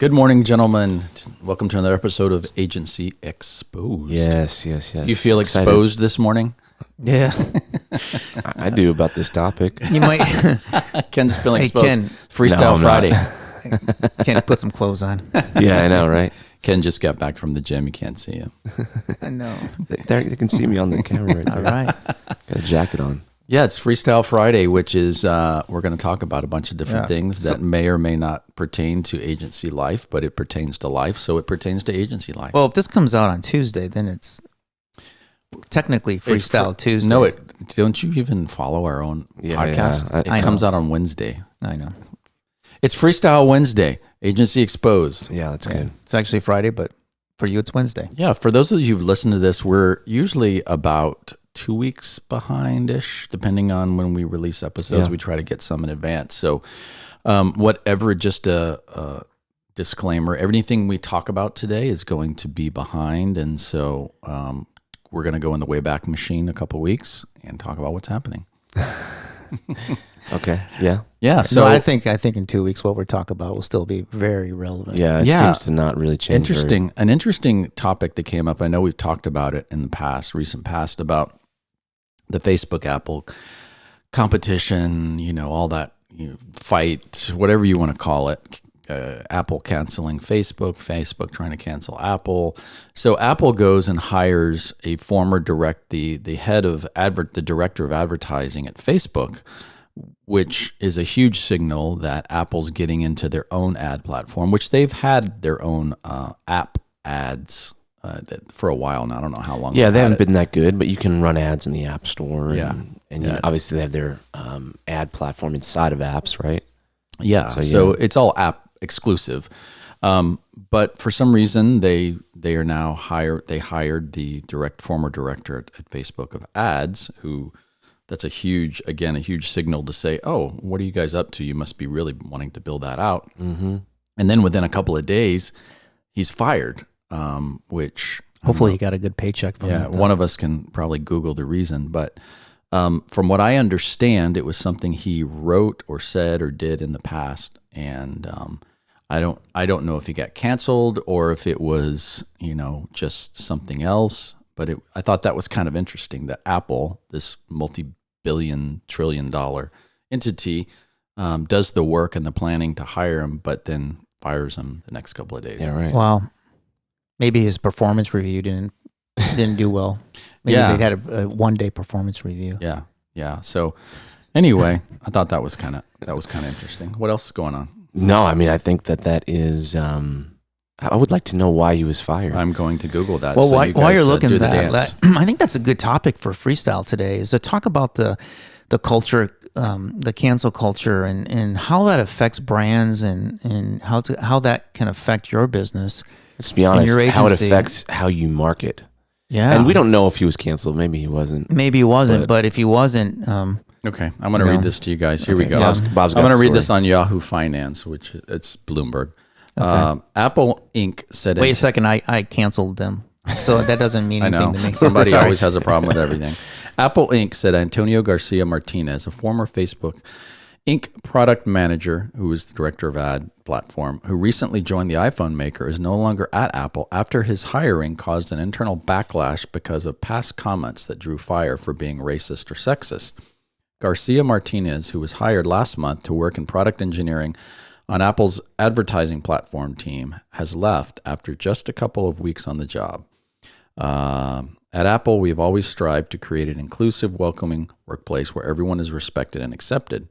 Good morning, gentlemen. Welcome to another episode of Agency Exposed. Yes. Do you feel Excited. Exposed this morning? Yeah, I do about this topic. you might. Ken's feeling Hey, exposed. Ken. Freestyle No, I'm Friday. Can't put some clothes on. Yeah, I know, right? Ken just got back from the gym. You can't see him. I know. They can see me on the camera right there. All right. Got a jacket on. Yeah, it's Freestyle Friday, which is we're going to talk about a bunch of different things that may or may not pertain to agency life, but it pertains to life, so it pertains to agency life. Well, if this comes out on Tuesday, then it's technically Freestyle Tuesday. No, don't you even follow our own podcast? Yeah. It comes out on Wednesday. I know. It's Freestyle Wednesday, Agency Exposed. Yeah, that's good. It's actually Friday, but for you, it's Wednesday. Yeah, for those of you who've listened to this, we're usually about 2 weeks behind-ish, depending on when we release episodes. Yeah. We try to get some in advance. So whatever, just a disclaimer, everything we talk about today is going to be behind. And so we're going to go in the Wayback Machine a couple weeks and talk about what's happening. Okay. Yeah. Yeah. So So I think in 2 weeks, what we're talking about will still be very relevant. Yeah. It seems to not really change. An interesting topic that came up. I know we've talked about it in the recent past, about the Facebook Apple competition, all that fight, whatever you want to call it. Apple canceling Facebook trying to cancel Apple. So Apple goes and hires a former the head of the director of advertising at Facebook, which is a huge signal that Apple's getting into their own ad platform, which they've had their own app ads for a while now. I don't know how long. Yeah, they haven't had it. been that good, but you can run ads in the App Store. Yeah. And obviously they have their ad platform inside of apps, right? Yeah. So it's all app exclusive. But for some reason, they are now hired the former director at Facebook of ads, that's a huge signal to say, oh, what are you guys up to? You must be really wanting to build that out. Mm-hmm. And then within a couple of days, he's fired, which Hopefully, you got a good paycheck from that. one of us can probably Google the reason. But from what I understand, it was something he wrote or said or did in the past. And I don't know if he got canceled or if it was, just something else. But I thought that was kind of interesting that Apple, this multi-billion, trillion-dollar entity, does the work and the planning to hire him, but then fires him the next couple of days. Yeah, right. Well, maybe his performance review didn't do well. Maybe they had a 1-day performance review. Yeah. So anyway, I thought that was kind of interesting. What else is going on? No, I mean, I think that is. I would like to know why he was fired. I'm going to Google that. Well, so while you guys, you're looking do at the that, dance. I think that's a good topic for freestyle today, is to talk about the culture, the cancel culture, and how that affects brands and how that can affect your business. Let's be honest, your how it agency. affects how you market. Yeah, And we don't know if he was canceled. Maybe he wasn't. Maybe he wasn't, but if he wasn't, Okay, I'm going to read this to you guys. Here we go. Yeah. Bob's I'm got going to the read story. this on Yahoo Finance, which it's Bloomberg. Okay. Apple Inc. said... wait a second, I canceled them, so that doesn't mean I anything know. to me. Somebody Sorry. always has a problem with everything. Apple Inc. said Antonio Garcia Martinez, a former Facebook Inc. product manager who is the director of ad platform, who recently joined the iPhone maker, is no longer at Apple after his hiring caused an internal backlash because of past comments that drew fire for being racist or sexist. Garcia Martinez, who was hired last month to work in product engineering on Apple's advertising platform team, has left after just a couple of weeks on the job. At Apple, we have always strived to create an inclusive, welcoming workplace where everyone is respected and accepted.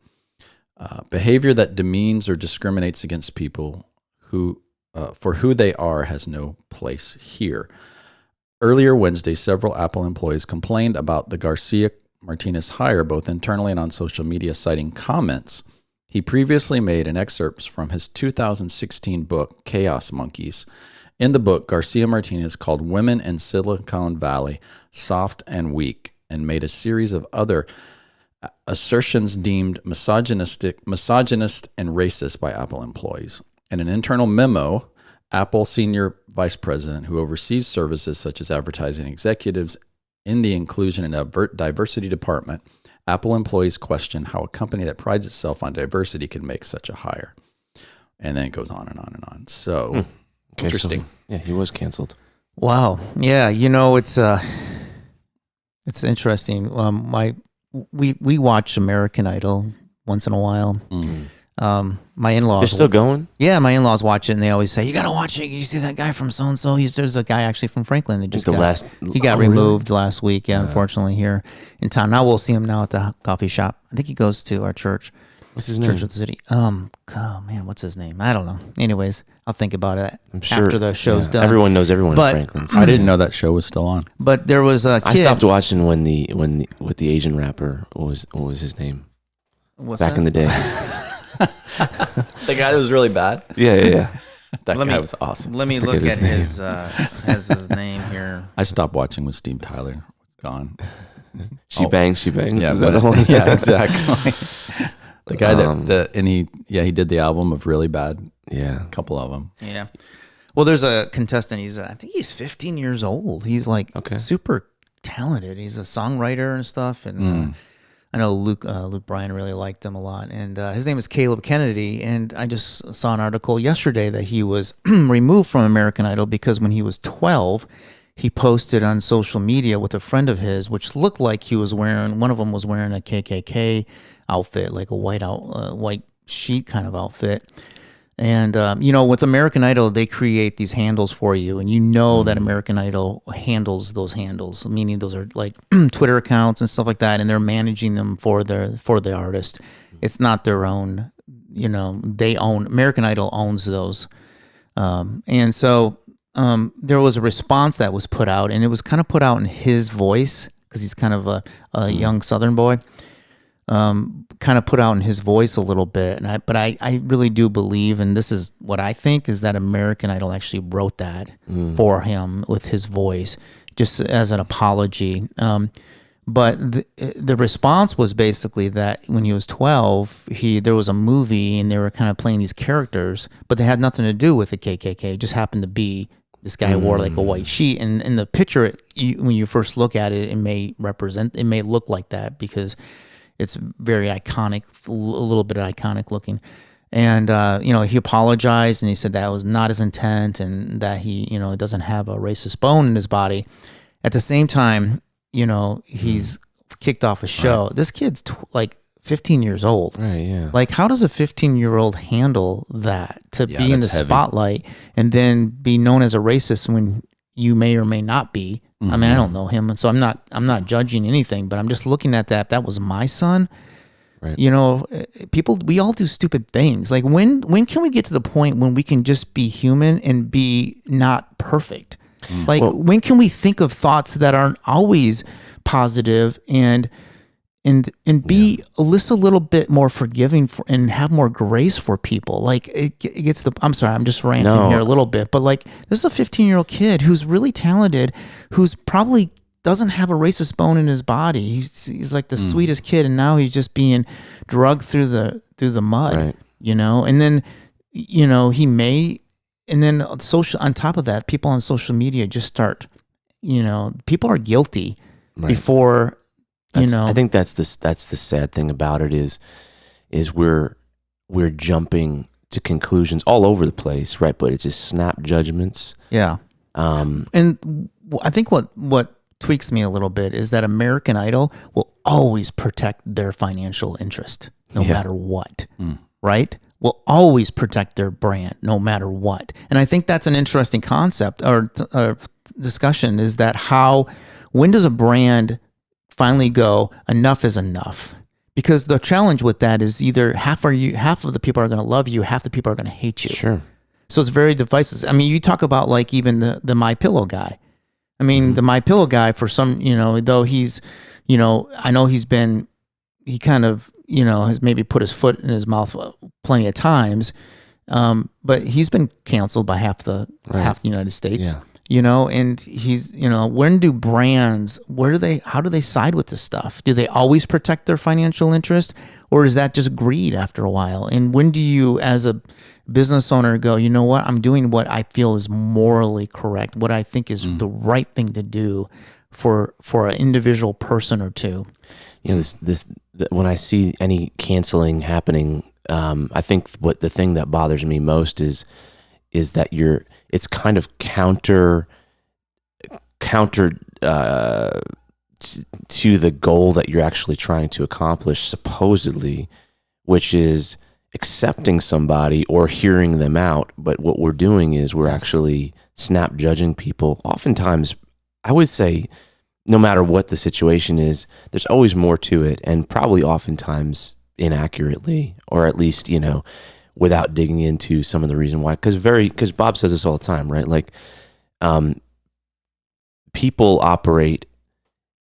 Behavior that demeans or discriminates against people for who they are has no place here. Earlier Wednesday, several Apple employees complained about the Garcia Martinez hire, both internally and on social media, citing comments he previously made in excerpts from his 2016 book, Chaos Monkeys. In the book, Garcia Martinez called women in Silicon Valley soft and weak, and made a series of other assertions deemed misogynist and racist by Apple employees. In an internal memo, Apple senior vice president who oversees services such as advertising executives in the inclusion and diversity department, Apple employees question how a company that prides itself on diversity can make such a hire. and then it goes on and on and on. So Okay, interesting. So, yeah, he was canceled. Wow. Yeah. It's interesting. We watch American Idol once in a while. My in-laws. They're still going? Yeah, my in-laws watch it, and they always say, "You gotta watch it. You see that guy from so and so? There's a guy actually from Franklin that just he got removed last week. Yeah, unfortunately here in town. Now we'll see him now at the coffee shop. I think he goes to our church. What's his name? Church of the City. Oh man, what's his name? I don't know. Anyways, I'll think about it I'm sure, after the show's done. Everyone knows everyone But- in Franklin. So. I didn't know that show was still on. But there was a kid. I stopped watching when with the Asian rapper. What was his name? Back in the day. The guy that was really bad. Yeah. That guy was awesome. Let me look at his name here. I stopped watching with Steve Tyler. Gone. She bangs. Yeah, Is that the one? yeah, exactly. The guy he did the album of Really Bad. Yeah. A couple of them. Yeah. Well, there's a contestant. I think he's 15 years old. He's like super talented. He's a songwriter and stuff. And I know Luke Bryan really liked him a lot. And his name is Caleb Kennedy. And I just saw an article yesterday that he was removed from American Idol because when he was 12, he posted on social media with a friend of his, which looked like one of them was wearing a KKK outfit, like a white sheet kind of outfit. And, with American Idol, they create these handles for you. And that American Idol handles those handles, meaning those are like Twitter accounts and stuff like that. And they're managing them for the artist. It's not their own, American Idol owns those. And so there was a response that was put out, and it was kind of put out in his voice because he's kind of a young Southern boy. Kind of put out in his voice a little bit, but I really do believe, and this is what I think, is that American Idol actually wrote that for him with his voice, just as an apology. But the response was basically that when he was 12, there was a movie and they were kind of playing these characters, but they had nothing to do with the KKK. It just happened to be this guy wore like a white sheet, and in the picture, when you first look at it, it may look like that because it's very iconic, a little bit iconic looking. And, he apologized and he said that was not his intent and that he doesn't have a racist bone in his body. At the same time, he's kicked off a show. Right. This kid's like 15 years old. Right, yeah. Like, how does a 15-year-old handle that to be in the heavy spotlight and then be known as a racist when you may or may not be? I mean, I don't know him, and so I'm not judging anything, but I'm just looking at that. That was my son. Right. People, we all do stupid things. Like when can we get to the point when we can just be human and be not perfect? Like when can we think of thoughts that aren't always positive and be a little bit more forgiving and have more grace for people? Like it gets I'm sorry, I'm just ranting here a little bit, but like this is a 15-year-old kid who's really talented, who's probably doesn't have a racist bone in his body. He's like the sweetest kid, and now he's just being drugged through the mud, right. And then he may, and then on top of that, people on social media just start, people are guilty before. I think that's the sad thing about it is we're jumping to conclusions all over the place, right? But it's just snap judgments. Yeah. And I think what tweaks me a little bit is that American Idol will always protect their financial interest no matter what, right? Will always protect their brand no matter what. And I think that's an interesting concept or discussion, is that when does a brand finally go, enough is enough? Because the challenge with that is either half of the people are going to love you, half the people are going to hate you. Sure. So it's very divisive. I mean, you talk about like even the My Pillow guy. I mean, the My Pillow guy, for some, though he's, I know he kind of, has maybe put his foot in his mouth plenty of times, but he's been canceled by half the United States. Yeah. And he's, when do brands, how do they side with this stuff? Do they always protect their financial interest, or is that just greed after a while? And when do you, as a business owner, go, you know what, I'm doing what I feel is morally correct, what I think is the right thing to do for an individual person or two? When I see any canceling happening I think what the thing that bothers me most is that it's kind of counter to the goal that you're actually trying to accomplish, supposedly, which is accepting somebody or hearing them out. But what we're doing is we're actually snap judging people. Oftentimes, I would say, no matter what the situation is, there's always more to it, and probably oftentimes inaccurately, or at least, without digging into some of the reason why. Because Bob says this all the time, right? Like, people operate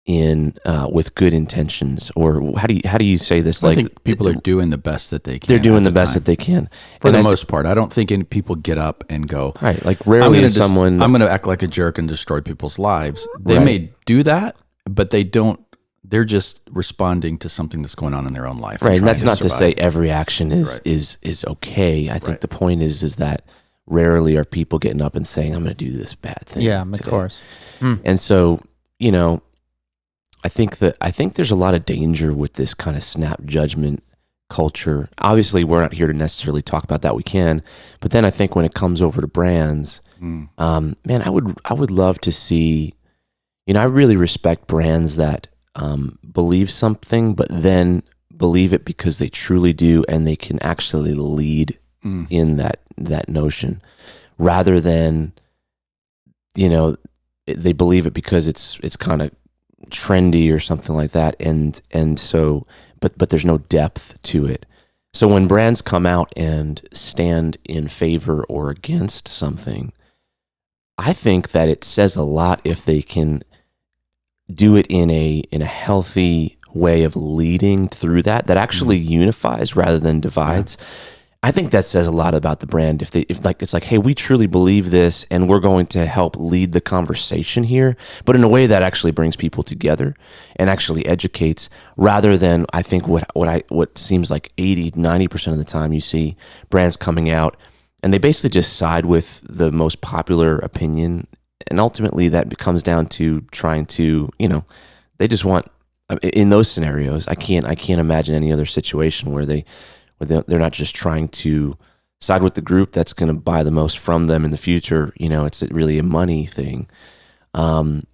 in with good intentions, or how do you say this? I Like, think people are doing the best that they can. they're doing the best time. that they can For the most part. I don't think any people get up and go, right. Like, rarely is someone. I'm going to act like a jerk and destroy people's lives. They Right. may do that, but they don't. They're just responding to something that's going on in their own life. Right, and trying that's not to say survive. every action is Right. is okay. I think Right. the point is that rarely are people getting up and saying, "I'm going to do this bad thing." Yeah, of today." course. And so, I think there's a lot of danger with this kind of snap judgment culture. Obviously, we're not here to necessarily talk about that. We can, but then I think when it comes over to brands, man, I would love to see. I really respect brands that believe something, but then believe it because they truly do, and they can actually lead in that notion, rather than they believe it because it's kind of trendy or something like that, and so but there's no depth to it. So when brands come out and stand in favor or against something, I think that it says a lot if they can do it in a healthy way of leading through that actually unifies rather than divides. I think that says a lot about the brand. If it's like, hey, we truly believe this, and we're going to help lead the conversation here, but in a way that actually brings people together and actually educates, rather than, I think what seems like 80-90% of the time you see brands coming out and they basically just side with the most popular opinion. And ultimately that comes down to trying to, they just want, in those scenarios, I can't imagine any other situation where they're not just trying to side with the group that's going to buy the most from them in the future. It's really a money thing. And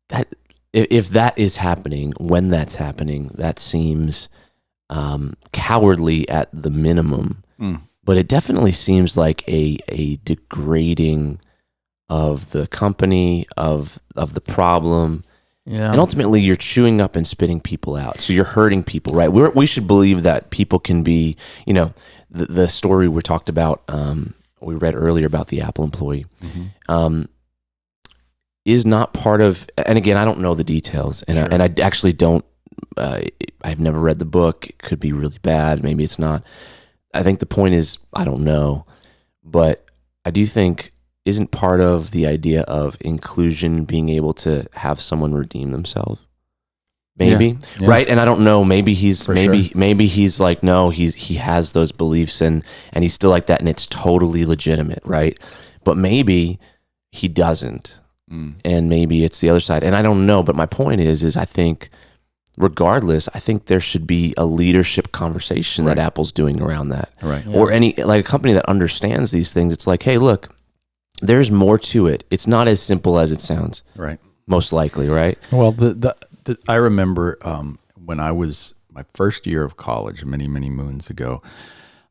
that, if that is happening, when that's happening, that seems cowardly at the minimum. But it definitely seems like a degrading of the company, of the problem. Yeah. And ultimately, you're chewing up and spitting people out. So you're hurting people, right? We should believe that people can be, the story we talked about, we read earlier about the Apple employee, is not part of, and again, I don't know the details, and, Sure. I actually don't, I've never read the book. It could be really bad. Maybe it's not. I think the point is, I don't know. But I do think, isn't part of the idea of inclusion being able to have someone redeem themselves? Maybe, Yeah. right? And I don't know. Maybe he's For maybe he's like, no, he has those beliefs and he's still like that, and it's totally legitimate, right? But maybe he doesn't, and maybe it's the other side, and I don't know. But my point is I think, regardless, I think there should be a leadership conversation that Apple's doing around that, Right. or any, like, a company that understands these things. It's like, hey, look, there's more to it. It's not as simple as it sounds. Right. Most likely, right? Well, I remember when I was my first year of college, many moons ago,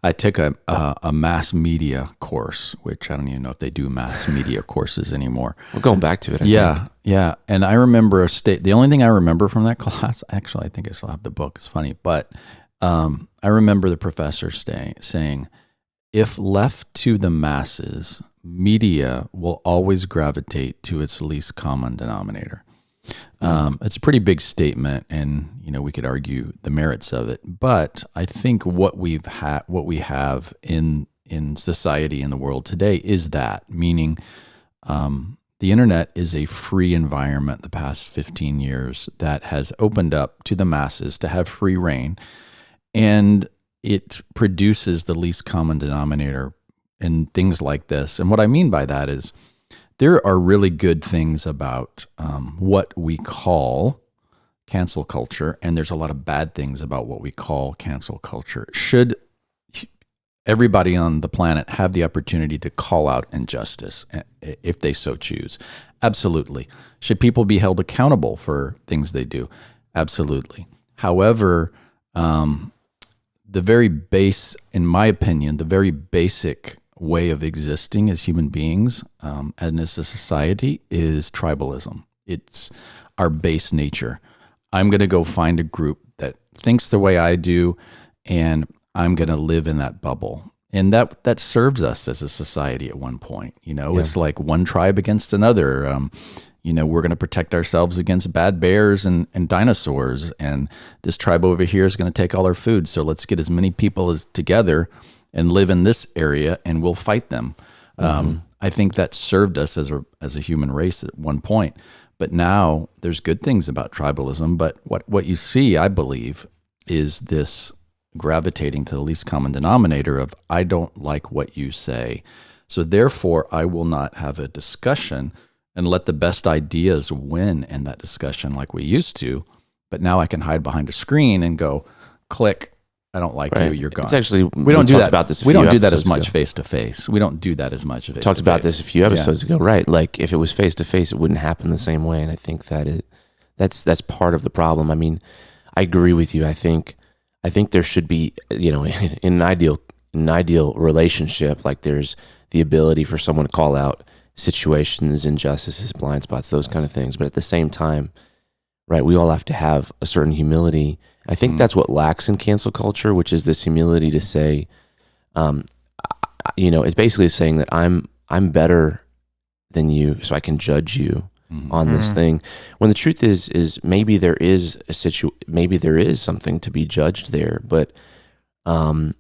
I took a mass media course, which I don't even know if they do mass media courses anymore. We're going back to it. I think. Yeah. And I remember the only thing I remember from that class, actually, I think I still have the book. It's funny, but I remember the professor saying, if left to the masses, media will always gravitate to its least common denominator. It's a pretty big statement, and we could argue the merits of it. But I think what we have in society, in the world today, is that, meaning the internet is a free environment. The past 15 years that has opened up to the masses to have free reign, and it produces the least common denominator in things like this. And what I mean by that is, there are really good things about what we call cancel culture, and there's a lot of bad things about what we call cancel culture. Should everybody on the planet have the opportunity to call out injustice if they so choose? Absolutely. Should people be held accountable for things they do? Absolutely. However, the very base, in my opinion, the very basic way of existing as human beings and as a society is tribalism. It's our base nature. I'm going to go find a group that thinks the way I do, and I'm going to live in that bubble. And that serves us as a society at one point. It's like one tribe against another. We're going to protect ourselves against bad bears and dinosaurs. And this tribe over here is going to take all our food. So let's get as many people as together and live in this area, and we'll fight them. I think that served us as a human race at one point. But now there's good things about tribalism. But what you see, I believe, is this gravitating to the least common denominator of, I don't like what you say, so therefore I will not have a discussion and let the best ideas win in that discussion like we used to. But now I can hide behind a screen and go, click, I don't like you, you're gone. It's actually, we don't do that about this. We don't do that as much face to face. We don't do that as much. We talked about this a few episodes ago, right? Like if it was face to face, it wouldn't happen the same way. And I think that's part of the problem. I mean, I agree with you. I think there should be, in an ideal relationship, like there's the ability for someone to call out situations, injustices, blind spots, those kind of things. But at the same time, right, we all have to have a certain humility. I think that's what lacks in cancel culture, which is this humility to say, it's basically saying that I'm better than you, so I can judge you on this thing. When the truth is maybe there is maybe there is something to be judged there, but the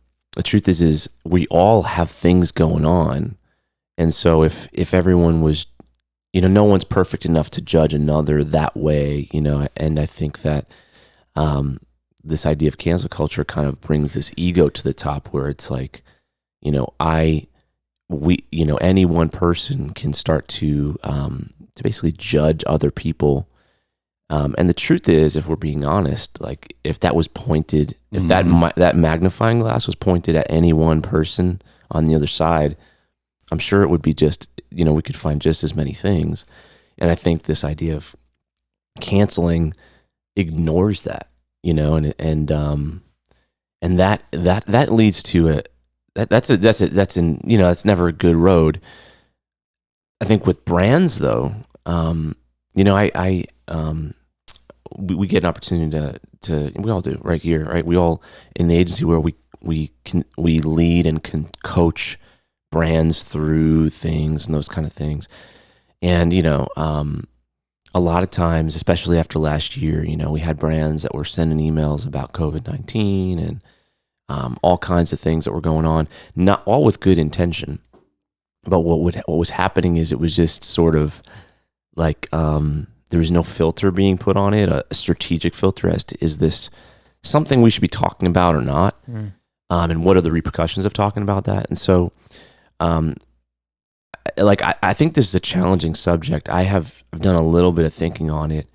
truth is we all have things going on, and so if everyone was, no one's perfect enough to judge another that way, and I think that this idea of cancel culture kind of brings this ego to the top, where it's like, any one person can start to basically judge other people. And the truth is, if we're being honest, like if that was pointed, if that magnifying glass was pointed at any one person on the other side, I'm sure it would be just, we could find just as many things. And I think this idea of canceling ignores that, and that leads to that's never a good road. I think with brands though, we get an opportunity to we all do right here, right? We all in the agency where we lead and can coach brands through things and those kind of things. And, a lot of times, especially after last year, we had brands that were sending emails about COVID-19 and all kinds of things that were going on, not all with good intention. But what was happening is it was just sort of like there was no filter being put on it, a strategic filter as to, is this something we should be talking about or not? And what are the repercussions of talking about that? And so I think this is a challenging subject. I've done a little bit of thinking on it.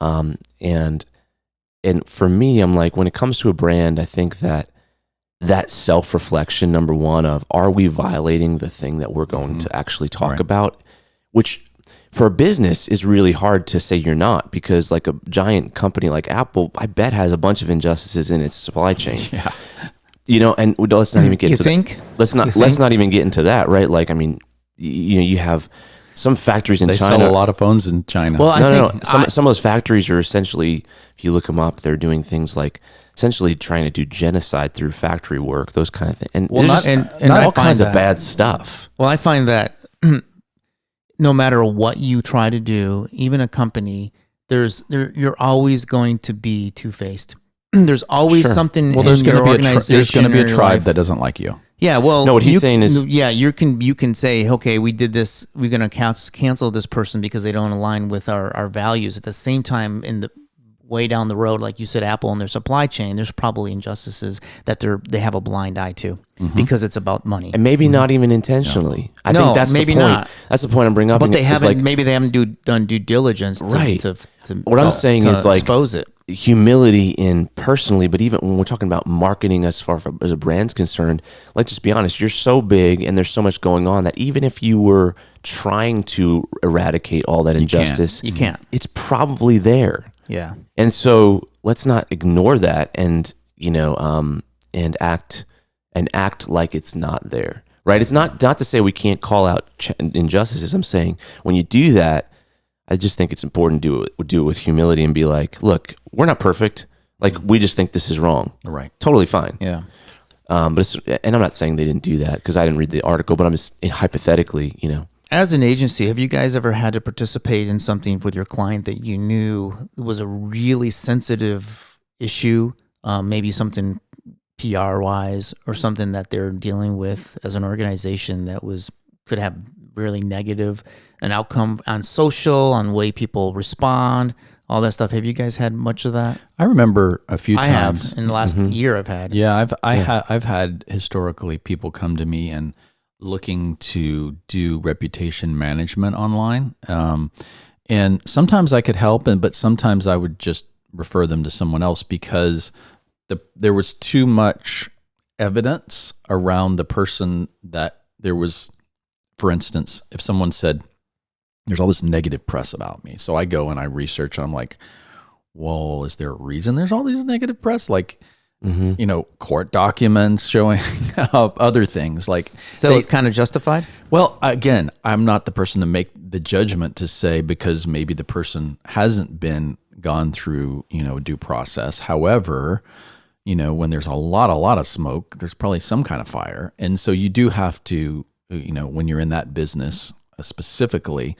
And for me, I'm like, when it comes to a brand, I think that self-reflection, number one, of are we violating the thing that we're going to actually talk about, which for a business is really hard to say you're not, because like a giant company like Apple, I bet has a bunch of injustices in its supply chain. And let's not even get into that. Let's not even get into that, right? Like, I mean, you have some factories in China. They sell a lot of phones in China. Well, no. Some of those factories are essentially, if you look them up, they're doing things like essentially trying to do genocide through factory work, those kind of things. And not all kinds of bad stuff. Well, I find that no matter what you try to do, even a company, you're always going to be two-faced. There's always something. Well, there's going to be a tribe that doesn't like you. Yeah, well, no. What he's saying is, you can say, okay, we did this. We're going to cancel this person because they don't align with our values. At the same time, way down the road, like you said, Apple and their supply chain, there's probably injustices that they have a blind eye to because it's about money. And maybe not even intentionally. I No, think that's maybe the point. not. That's the point I'm bringing up. But they It's haven't. like, Maybe they haven't done due diligence Right. to What I'm saying is, like, expose it. humility in personally, but even when we're talking about marketing as far as a brand's concerned, let's just be honest, you're so big and there's so much going on that even if you were trying to eradicate all that injustice, You can't. it's probably there. Yeah. And so let's not ignore that and, and act like it's not there. Right? It's not to say we can't call out injustices. I'm saying when you do that, I just think it's important to do it with humility and be like, look, we're not perfect. Like, we just think this is wrong. Right. Totally fine. Yeah. And I'm not saying they didn't do that because I didn't read the article, but I'm just hypothetically, As an agency, have you guys ever had to participate in something with your client that you knew was a really sensitive issue, maybe something PR wise or something that they're dealing with as an organization that could have really negative an outcome on social, on the way people respond, all that stuff? Have you guys had much of that? I remember a few I times. have in the last year. I've had. Yeah, I've had historically people come to me and looking to do reputation management online, and sometimes I could help, but sometimes I would just refer them to someone else because there was too much evidence around the person that there was. For instance, if someone said, there's all this negative press about me. So I go and I research and I'm like, well, is there a reason there's all these negative press? Like, court documents showing up, other things. Like, So it's kind of justified? Well, again, I'm not the person to make the judgment to say because maybe the person hasn't gone through, due process. However, when there's a lot of smoke, there's probably some kind of fire. And so you do have to, when you're in that business specifically,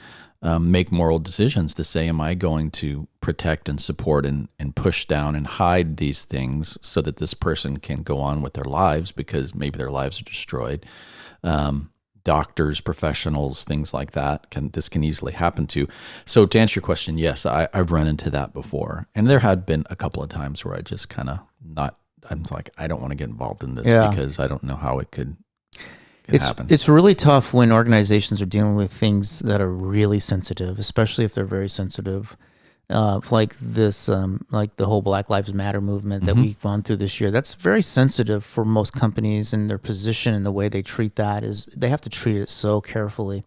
make moral decisions to say, am I going to protect and support and push down and hide these things so that this person can go on with their lives because maybe their lives are destroyed. Doctors, professionals, things like that, this can easily happen to. So to answer your question, yes, I've run into that before. And there had been a couple of times where I just kind of I'm like, I don't want to get involved in this because I don't know how it could happen. It's really tough when organizations are dealing with things that are really sensitive, especially if they're very sensitive, like this, like the whole Black Lives Matter movement that we've gone through this year. That's very sensitive for most companies, and their position and the way they treat that is they have to treat it so carefully.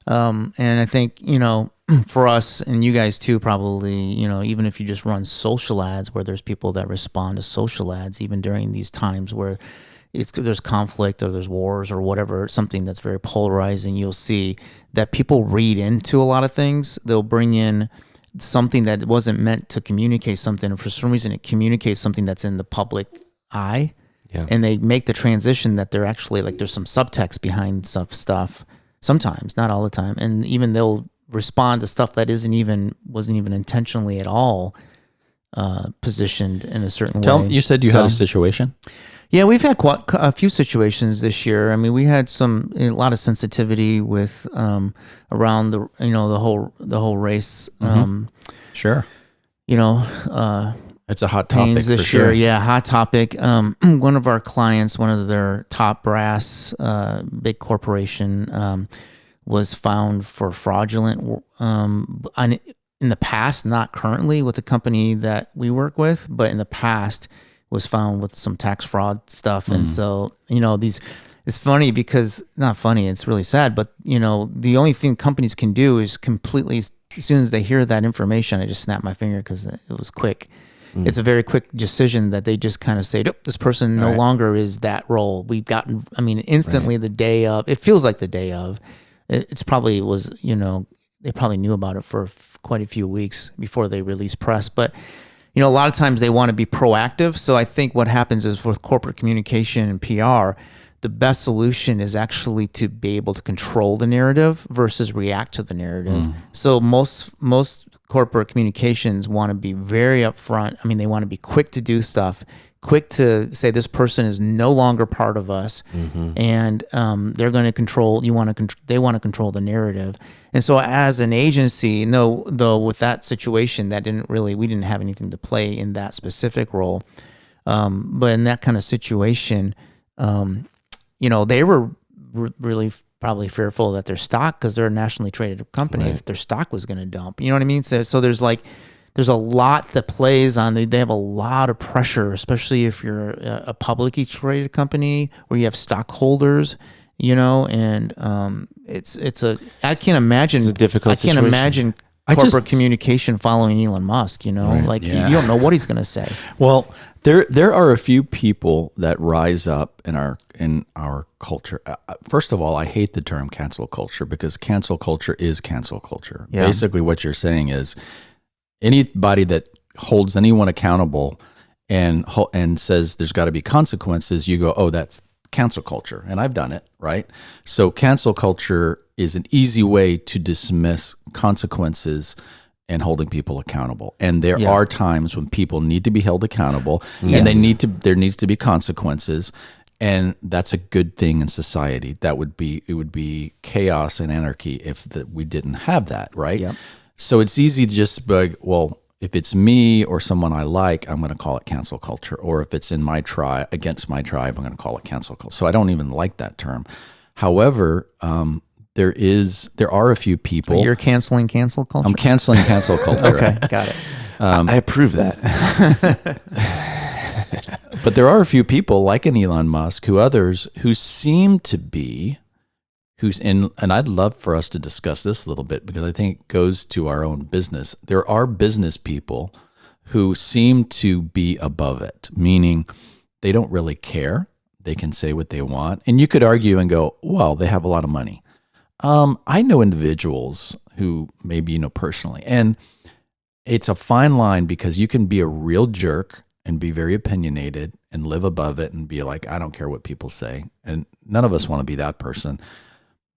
And I think, for us and you guys too, probably, even if you just run social ads where there's people that respond to social ads, even during these times where there's conflict or there's wars or whatever, something that's very polarizing, you'll see that people read into a lot of things. They'll bring in something that wasn't meant to communicate something, and for some reason it communicates something that's in the public eye. Yeah. And they make the transition that they're actually like there's some subtext behind stuff sometimes, not all the time. And even they'll respond to stuff that wasn't even intentionally at all positioned in a certain way. You said you had a situation? Yeah, we've had quite a few situations this year. I mean, we had a lot of sensitivity with around the whole race. Sure. It's a hot topic this for sure. year. Yeah, hot topic. One of our clients, one of their top brass, big corporation, was found for fraudulent in the past, not currently with the company that we work with, but in the past was found with some tax fraud stuff. And so, it's funny because, not funny, it's really sad, but, the only thing companies can do is completely, as soon as they hear that information, I just snap my finger because it was quick. It's a very quick decision that they just kind of say, nope, this person no longer is that role. We've gotten, instantly the day of, it feels like the day of, it's probably was, they probably knew about it for quite a few weeks before they released press. But, a lot of times they want to be proactive. So I think what happens is with corporate communication and PR, the best solution is actually to be able to control the narrative versus react to the narrative. So most corporate communications want to be very upfront. They want to be quick to do stuff, quick to say this person is no longer part of us, and they're going to control. They want to control the narrative. And so, as an agency, no, though with that situation, we didn't have anything to play in that specific role. But in that kind of situation, they were really probably fearful that their stock, because they're a nationally traded company, if their stock was going to dump. You know what I mean? So there's a lot that plays on. They have a lot of pressure, especially if you're a publicly traded company where you have stockholders. And I can't imagine. It's a difficult situation. I can't imagine corporate communication following Elon Musk. You don't know what he's going to say. Well, there are a few people that rise up in our culture. First of all, I hate the term cancel culture, because cancel culture is cancel culture. Yeah. Basically, what you're saying is anybody that holds anyone accountable and says there's got to be consequences, you go, oh, that's cancel culture. And I've done it, right? So cancel culture is an easy way to dismiss consequences and holding people accountable. And there are times when people need to be held accountable, and there needs to be consequences. And that's a good thing in society. It would be chaos and anarchy if we didn't have that, right? Yep. So it's easy to just be like, well, if it's me or someone I like, I'm going to call it cancel culture. Or if it's in my tribe, against my tribe, I'm going to call it cancel culture. So I don't even like that term. However, there are a few people. So you're canceling cancel culture? I'm canceling cancel culture. Okay, got it. I approve that. But there are a few people like an Elon Musk who seem to be, and I'd love for us to discuss this a little bit, because I think it goes to our own business. There are business people who seem to be above it, meaning they don't really care. They can say what they want. And you could argue and go, well, they have a lot of money. I know individuals who maybe you know personally, and it's a fine line, because you can be a real jerk and be very opinionated and live above it and be like, I don't care what people say. And none of us want to be that person.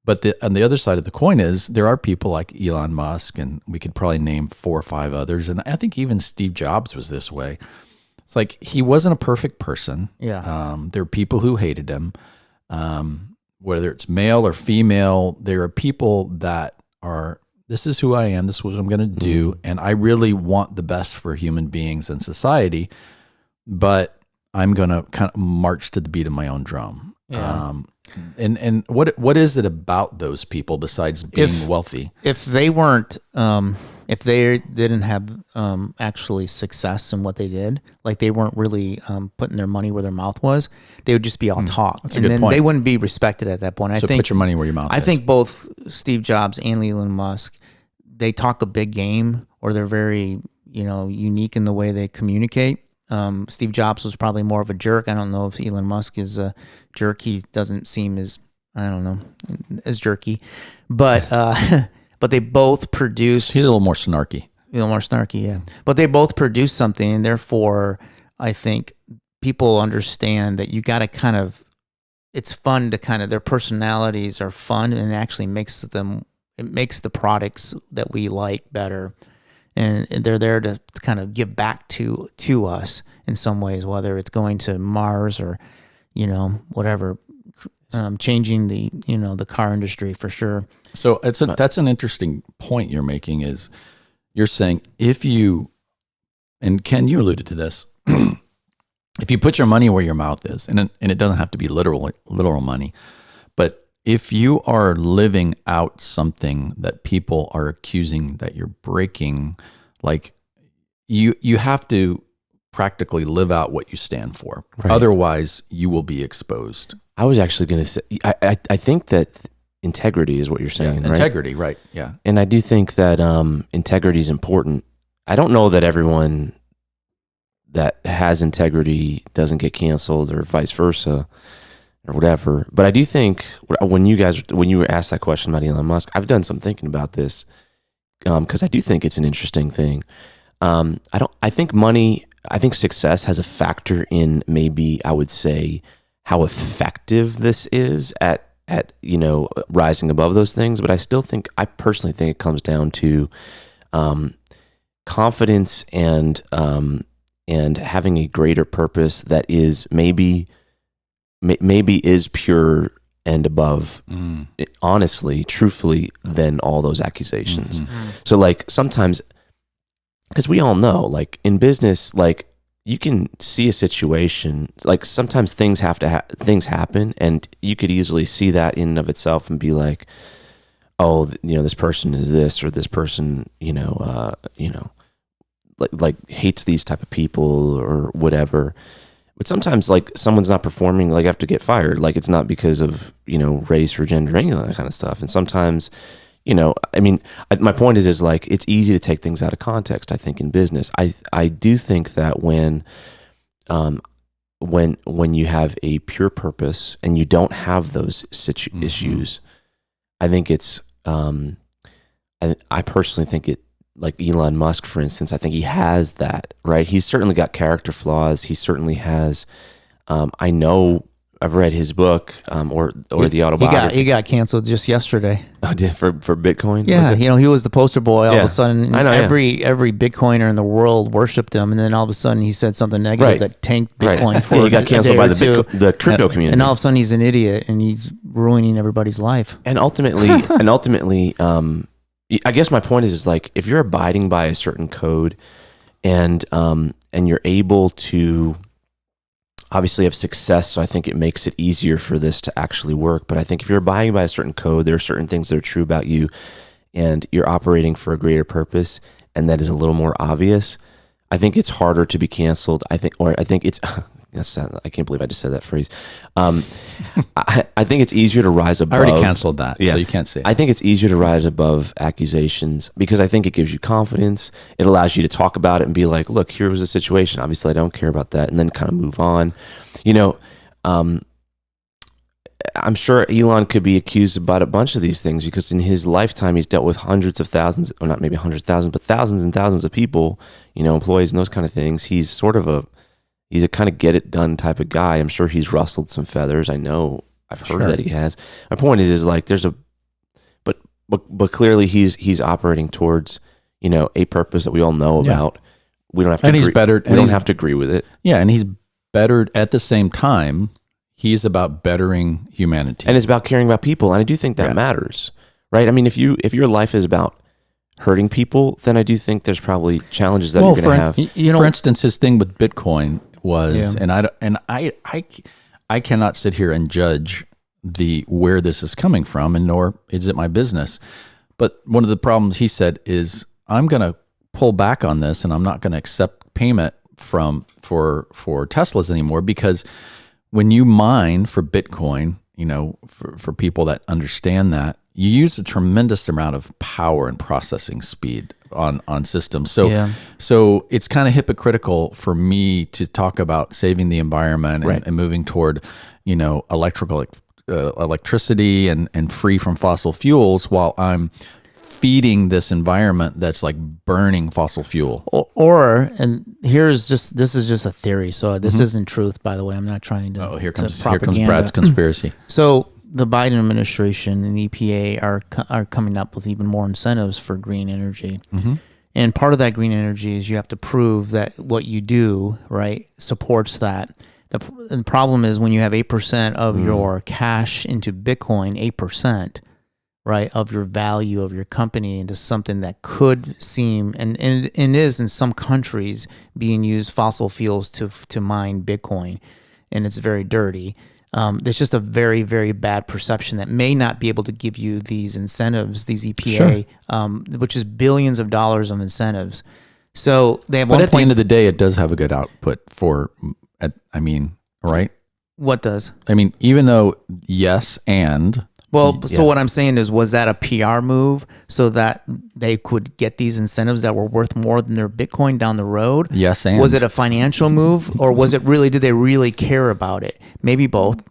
But on the other side of the coin is there are people like Elon Musk, and we could probably name 4 or 5 others. And I think even Steve Jobs was this way. It's like he wasn't a perfect person. Yeah. There are people who hated him, whether it's male or female. There are people that are, this is who I am. This is what I'm going to do. And I really want the best for human beings and society, but I'm going to kind of march to the beat of my own drum. Yeah. And what is it about those people besides being wealthy? If they weren't, if they didn't have actually success in what they did, like they weren't really putting their money where their mouth was, they would just be all talk. That's a good point. They wouldn't be respected at that point. So put your money where your mouth is. I think both Steve Jobs and Elon Musk, they talk a big game, or they're very, unique in the way they communicate. Steve Jobs was probably more of a jerk. I don't know if Elon Musk is a jerk. He doesn't seem as jerky, but they both produce. He's a little more snarky. Yeah. But they both produce something, and therefore, I think people understand that you got to it's fun to their personalities are fun, and it actually makes the products that we like better. And they're there to kind of give back to us in some ways, whether it's going to Mars or, whatever, changing the car industry for sure. So that's an interesting point you're making. Is you're saying and Ken, you alluded to this, if you put your money where your mouth is, and it doesn't have to be literal money, but if you are living out something that people are accusing that you're breaking, like you have to practically live out what you stand for. Right. Otherwise, you will be exposed. I was actually going to say, I think that integrity is what you're saying, right? Integrity, right? Yeah. And I do think that integrity is important. I don't know that everyone that has integrity doesn't get canceled or vice versa, or whatever. But I do think when you were asked that question about Elon Musk, I've done some thinking about this, because I do think it's an interesting thing. I think success has a factor in, maybe I would say, how effective this is at rising above those things. But I personally think it comes down to confidence and and having a greater purpose that is maybe is pure and above, honestly, truthfully, than all those accusations. So like sometimes, because we all know, like in business, like you can see a situation, like sometimes things happen, and you could easily see that in and of itself and be like, oh, this person is this, or this person, like hates these type of people or whatever. But sometimes like someone's not performing, like have to get fired. Like it's not because of, race or gender or any of that kind of stuff. And sometimes, my point is like, it's easy to take things out of context, I think, in business. I do think that when you have a pure purpose and you don't have those issues, I think it's, I personally think it, like Elon Musk, for instance, I think he has that, right? He's certainly got character flaws. He certainly has, I know I've read his book, or the autobiography. He got canceled just yesterday. Oh, for Bitcoin? Yeah, he was the poster boy. All of a sudden, I know, every Bitcoiner in the world worshipped him, and then all of a sudden he said something negative that tanked Bitcoin for he got canceled by the crypto community. And all of a sudden he's an idiot, and he's ruining everybody's life. And ultimately, I guess my point is like, if you're abiding by a certain code and you're able to obviously have success, so I think it makes it easier for this to actually work. But I think if you're abiding by a certain code, there are certain things that are true about you, and you're operating for a greater purpose, and that is a little more obvious, I think it's harder to be canceled. I think it's, I can't believe I just said that phrase. I think it's easier to rise above. I already canceled that, so you can't say it. I think it's easier to rise above accusations because I think it gives you confidence. It allows you to talk about it and be like, look, here was a situation. Obviously, I don't care about that, and then kind of move on. I'm sure Elon could be accused about a bunch of these things because in his lifetime, he's dealt with hundreds of thousands, or not maybe hundreds of thousands, but thousands and thousands of people, employees and those kind of things. He's a kind of get it done type of guy. I'm sure he's rustled some feathers. I've heard that he has. My point is like there's but clearly he's operating towards, a purpose that we all know about. We don't have to and agree. He's better. We don't have to agree with it. Yeah. And he's better at the same time. He's about bettering humanity. And it's about caring about people. And I do think that matters, right? I mean, if your life is about hurting people, then I do think there's probably challenges that you're going to have. For instance, his thing with Bitcoin was, and I cannot sit here and judge where this is coming from, and nor is it my business. But one of the problems he said is, I'm going to pull back on this, and I'm not going to accept payment for Teslas anymore, because when you mine for Bitcoin, for people that understand that, you use a tremendous amount of power and processing speed on systems. So it's kind of hypocritical for me to talk about saving the environment and moving toward, electricity and free from fossil fuels while I'm feeding this environment that's like burning fossil fuel. This is just a theory. So this isn't truth, by the way. I'm not trying to. Oh, here comes Brad's conspiracy. So the Biden administration and EPA are coming up with even more incentives for green energy. And part of that green energy is you have to prove that what you do, right, supports that. The problem is when you have 8% of your cash into Bitcoin, 8%, right, of your value of your company into something that could seem, and is in some countries being used fossil fuels to mine Bitcoin, and it's very dirty. It's just a very, very bad perception that may not be able to give you these incentives, these EPA, which is billions of dollars of incentives. So they have. But at the end of the day, it does have a good output right? What does? Even though yes, and. So what I'm saying is, was that a PR move so that they could get these incentives that were worth more than their Bitcoin down the road? Yes, and. Was it a financial move, or was it really, did they really care about it? Maybe both.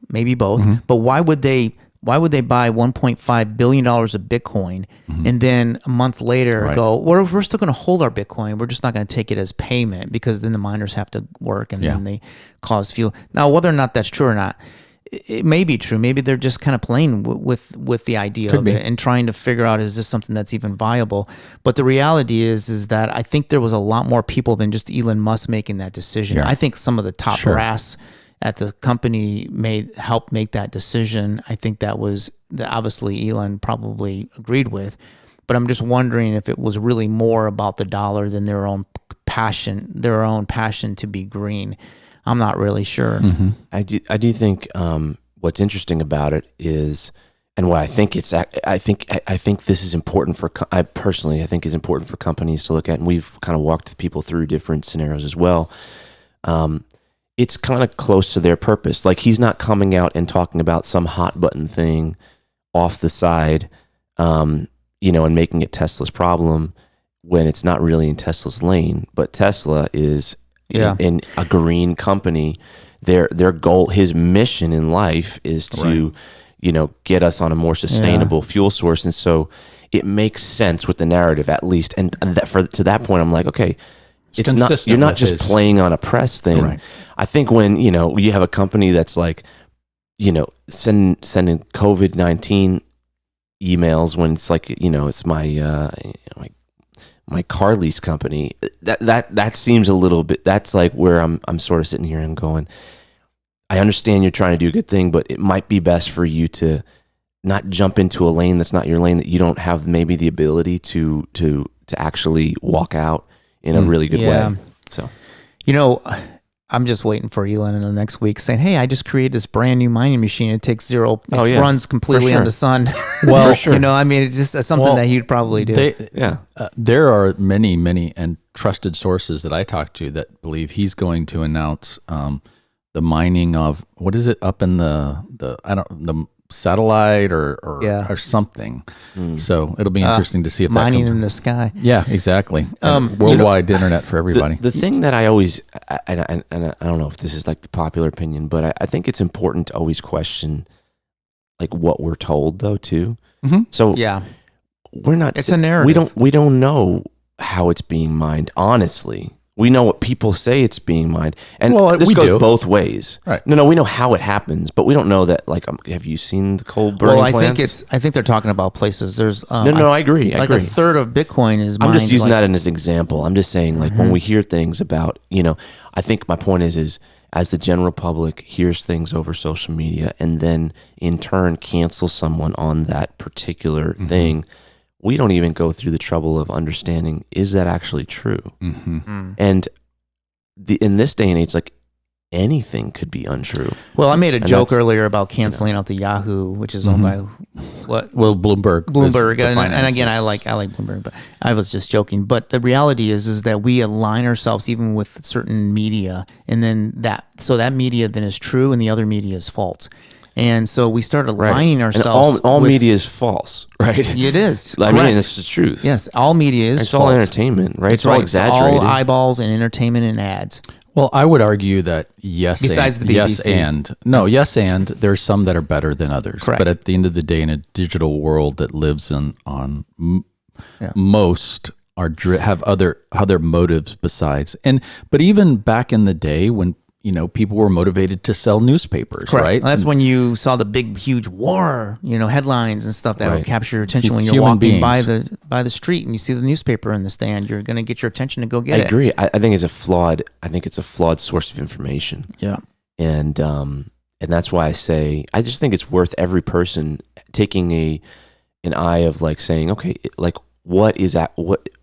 But why would they buy $1.5 billion of Bitcoin and then a month later go, we're still going to hold our Bitcoin. We're just not going to take it as payment, because then the miners have to work and then they cause fuel. Now, whether or not that's true or not, it may be true. Maybe they're just kind of playing with the idea of it and trying to figure out, is this something that's even viable? But the reality is that I think there was a lot more people than just Elon Musk making that decision. Yeah. I think some of the top brass at the company helped make that decision. I think that obviously Elon probably agreed with, but I'm just wondering if it was really more about the dollar than their own passion to be green. I'm not really sure. Mm-hmm. I do think what's interesting about it is, and why I think this is important I think it's important for companies to look at, and we've kind of walked people through different scenarios as well. It's kind of close to their purpose. Like, he's not coming out and talking about some hot button thing off the side, and making it Tesla's problem when it's not really in Tesla's lane. But Tesla is in a green company. Their goal, his mission in life is to, get us on a more sustainable fuel source. And so it makes sense with the narrative, at least. And to that point, I'm like, okay, it's not, you're not just playing on a press thing. Right. I think when, you have a company that's like, sending COVID-19 emails when it's like, it's my car lease company, that seems a little bit, that's like where I'm sort of sitting here and going, I understand you're trying to do a good thing, but it might be best for you to not jump into a lane that's not your lane, that you don't have maybe the ability to actually walk out in a really good way. So, I'm just waiting for Elon in the next week saying, "Hey, I just created this brand new mining machine. It takes zero. It runs completely on the sun." Well, for sure. It's just something that he'd probably do. There are many, many and trusted sources that I talk to that believe he's going to announce the mining of, what is it, up in the satellite or something. So it'll be interesting to see if mining that comes in the sky. Yeah, exactly. Worldwide internet for everybody. The thing that I always, and I don't know if this is like the popular opinion, but I think it's important to always question like what we're told, though, too. Mm-hmm. So we're not. It's a narrative. We don't know how it's being mined. Honestly, we know what people say it's being mined, and this goes both ways. Right? No, we know how it happens, but we don't know that. Like, have you seen the coal burning plants? I think they're talking about places. There's I agree. A third of Bitcoin is mined. I'm just using that as an example. I'm just saying, like, when we hear things about, I think my point is as the general public hears things over social media and then in turn cancel someone on that particular thing, we don't even go through the trouble of understanding, is that actually true? And in this day and age, like, anything could be untrue. Well, I made a joke earlier about canceling out the Yahoo, which is owned by what? Well, Bloomberg. And again, I like Bloomberg, but I was just joking. But the reality is that we align ourselves even with certain media, and then that media then is true, and the other media is false. And so we start aligning ourselves. And all media is false, right? It is. I mean, it's the truth. Yes, all media is It's false. all entertainment, right? It's all exaggerated. It's all eyeballs and entertainment and ads. Well, I would argue that yes, Besides the BBC. Yes, and there's some that are better than others. Correct. But at the end of the day, in a digital world that lives on most have other motives besides. But even back in the day when people were motivated to sell newspapers, Correct. right? That's when you saw the big, huge war, headlines and stuff that would capture your attention. It's when you're human walking beings. by the street and you see the newspaper in the stand, you're going to get your attention to go get it. I agree. I think it's a flawed source of information. Yeah. And that's why I just think it's worth every person taking an eye of like saying, okay, like what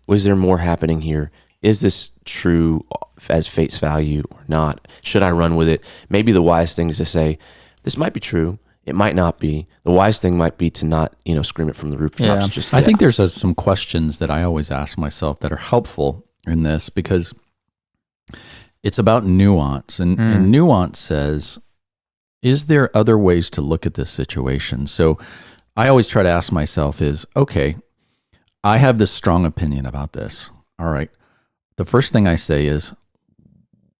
was there more happening here? Is this true as face value or not? Should I run with it? Maybe the wise thing is to say, this might be true. It might not be. The wise thing might be to not, scream it from the rooftops. I think there's some questions that I always ask myself that are helpful in this, because it's about nuance. And nuance says, is there other ways to look at this situation? So I always try to ask myself is, okay, I have this strong opinion about this. All right. The first thing I say is,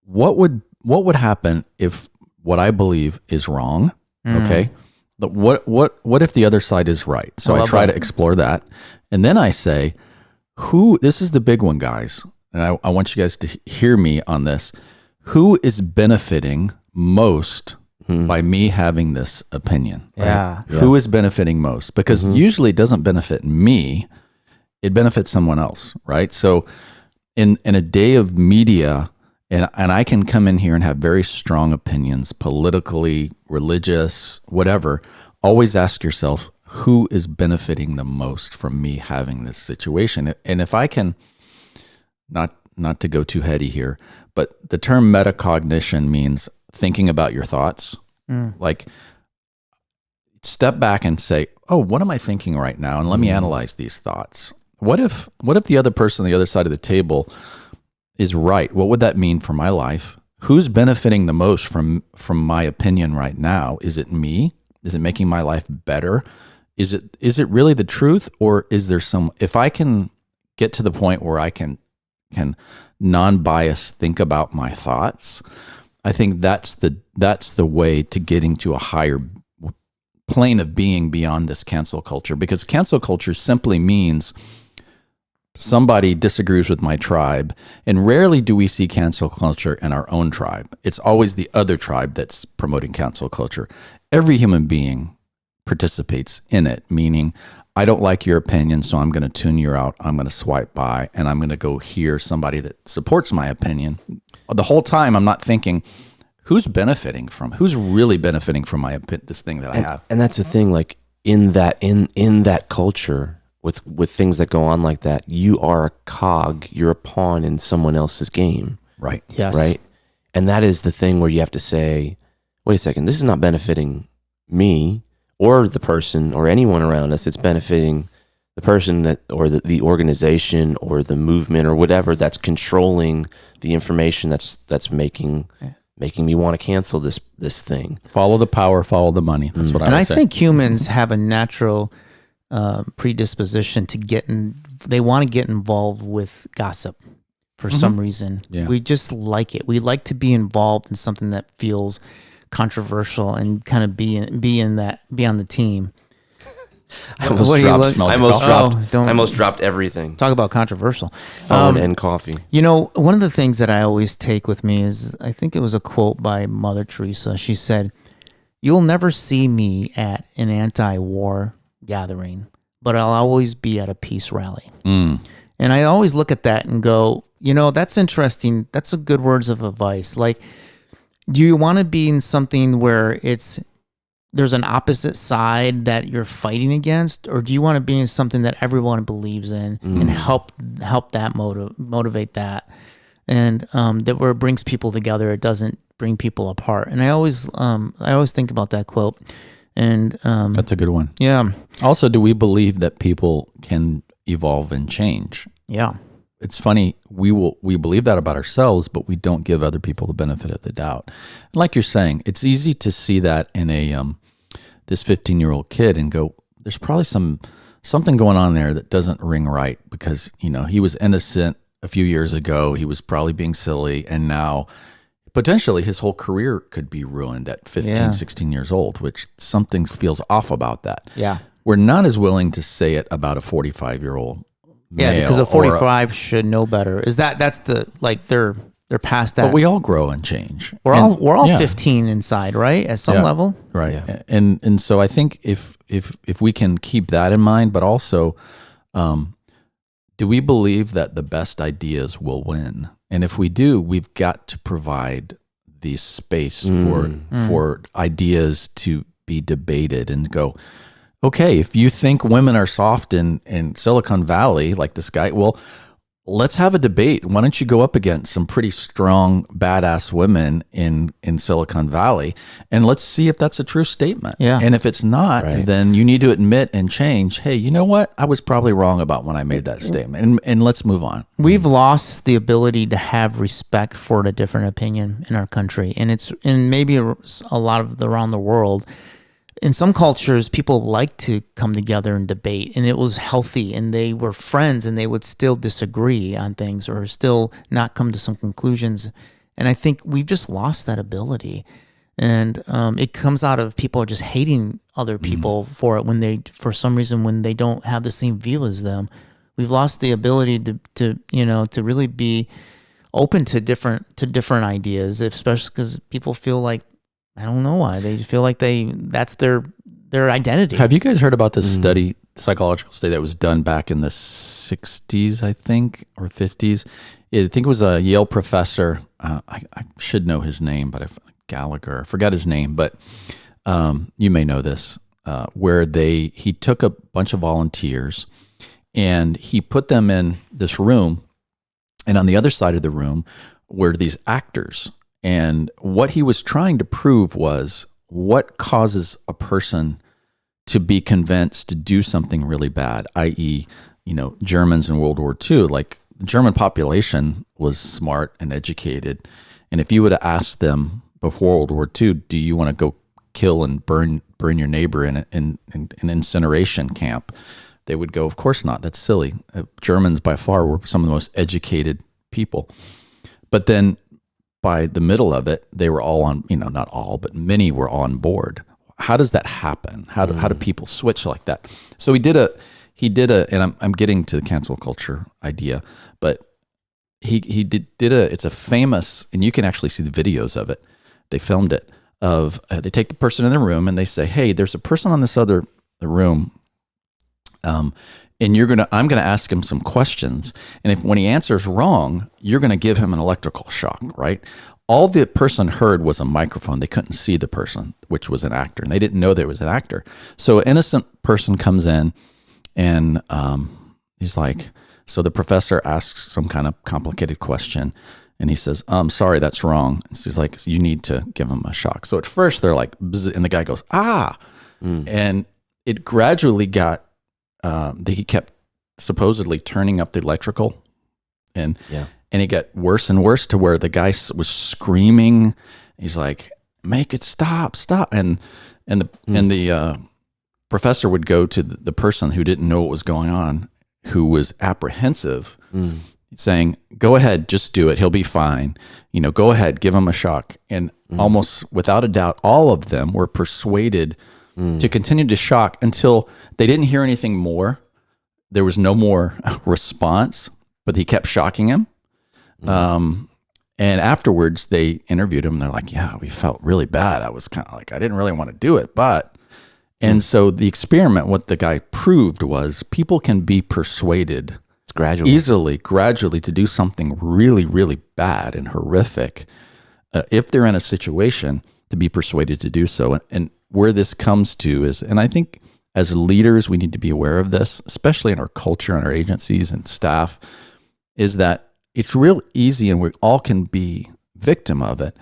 what would happen if what I believe is wrong? Okay. But what if the other side is right? So I try to explore that. And then I say, this is the big one, guys. And I want you guys to hear me on this. Who is benefiting most by me having this opinion? Right? Yeah. Who is benefiting most? Because usually it doesn't benefit me, it benefits someone else, right? So in a day of media, and I can come in here and have very strong opinions, politically, religious, whatever. Always ask yourself, who is benefiting the most from me having this situation? And if I can, not to go too heady here, but the term metacognition means thinking about your thoughts. Like, step back and say, oh, what am I thinking right now? And let me analyze these thoughts. What if the other person on the other side of the table is right? What would that mean for my life? Who's benefiting the most from my opinion right now? Is it me? Is it making my life better? Is it really the truth, or is there some? If I can get to the point where I can non-biased think about my thoughts, I think that's the way to getting to a higher plane of being beyond this cancel culture. Because cancel culture simply means somebody disagrees with my tribe, and rarely do we see cancel culture in our own tribe. It's always the other tribe that's promoting cancel culture. Every human being participates in it, meaning I don't like your opinion, so I'm going to tune you out. I'm going to swipe by, and I'm going to go hear somebody that supports my opinion. The whole time I'm not thinking, who's really benefiting from this thing that I have. And that's the thing, like in that culture, with things that go on like that, you are a cog, you're a pawn in someone else's game. Right. Yes. Right. And that is the thing where you have to say, wait a second, this is not benefiting me or the person or anyone around us. It's benefiting the person that, or the organization or the movement or whatever that's controlling the information that's making me want to cancel this thing. Follow the power, follow the money. That's what I would say. And I think humans have a natural predisposition to they want to get involved with gossip for some reason. Yeah. We just like it. We like to be involved in something that feels controversial and kind of be on the team. I almost dropped everything. Talk about controversial. Phone and coffee. You know, one of the things that I always take with me is, I think it was a quote by Mother Teresa. She said, "You'll never see me at an anti-war gathering, but I'll always be at a peace rally." And I always look at that and go, you know, that's interesting. That's a good words of advice. Like, do you want to be in something where there's an opposite side that you're fighting against, or do you want to be in something that everyone believes in and help that motivate that, and that where it brings people together, it doesn't bring people apart? And I always think about that quote. And that's a good one. Yeah. Also, do we believe that people can evolve and change? Yeah. It's funny, we believe that about ourselves, but we don't give other people the benefit of the doubt. And like you're saying, it's easy to see that in this 15-year-old kid and go, there's probably something going on there that doesn't ring right, because, you know, he was innocent a few years ago, he was probably being silly, and now potentially his whole career could be ruined at 15, 16 years old, which something feels off about that. Yeah. We're not as willing to say it about a 45-year-old Yeah, male, because a 45 should know better. That's the, like, they're past that. But we all grow and change. We're all 15 inside, right? At some level. Right. Yeah. And so I think if we can keep that in mind, but also, do we believe that the best ideas will win? And if we do, we've got to provide the space for ideas to be debated and go, okay, if you think women are soft in Silicon Valley, like this guy, well, let's have a debate. Why don't you go up against some pretty strong, badass women in Silicon Valley, and let's see if that's a true statement. Yeah. And if it's not, then you need to admit and change. Hey, you know what? I was probably wrong about when I made that statement, and let's move on. We've lost the ability to have respect for a different opinion in our country, and maybe a lot of around the world. In some cultures, people like to come together and debate, and it was healthy, and they were friends, and they would still disagree on things or still not come to some conclusions. And I think we've just lost that ability. And it comes out of people just hating other people for it for some reason, when they don't have the same view as them. We've lost the ability to really be open to different ideas, especially because people feel like I don't know why. They feel like that's their identity. Have you guys heard about this study, psychological study that was done back in the 60s, I think, or 50s? I think it was a Yale professor. I should know his name, but Gallagher, I forgot his name, but you may know this, where he took a bunch of volunteers and he put them in this room, and on the other side of the room were these actors. And what he was trying to prove was what causes a person to be convinced to do something really bad, i.e., Germans in World War II, like the German population was smart and educated. And if you would have asked them before World War II, do you want to go kill and burn your neighbor in an incineration camp? They would go, of course not. That's silly. Germans by far were some of the most educated people. But then by the middle of it, they were all on, not all, but many were on board. How does that happen? How do people switch like that? So he did a, and I'm getting to the cancel culture idea, but he did it's a famous, and you can actually see the videos of it. They filmed it they take the person in the room and they say, hey, there's a person on this other room. And I'm going to ask him some questions. And when he answers wrong, you're going to give him an electrical shock, right? All the person heard was a microphone. They couldn't see the person, which was an actor, and they didn't know there was an actor. So an innocent person comes in and he's like, so the professor asks some kind of complicated question and he says, sorry, that's wrong. And so he's like, you need to give him a shock. So at first they're like, bzz, and the guy goes, and it gradually got, he kept supposedly turning up the electrical, and it got worse and worse to where the guy was screaming. He's like, make it stop, and the professor would go to the person who didn't know what was going on, who was apprehensive, saying, go ahead, just do it. He'll be fine. Go ahead, give him a shock. And almost without a doubt, all of them were persuaded to continue to shock until they didn't hear anything more. There was no more response, but he kept shocking him. And afterwards they interviewed him. They're like, yeah, we felt really bad. I was kind of like, I didn't really want to do it, and so the experiment, what the guy proved was people can be persuaded gradually to do something really, really bad and horrific. If they're in a situation, to be persuaded to do so. And where this comes to is, and I think as leaders, we need to be aware of this, especially in our culture and our agencies and staff, is that it's real easy, and we all can be victim of it.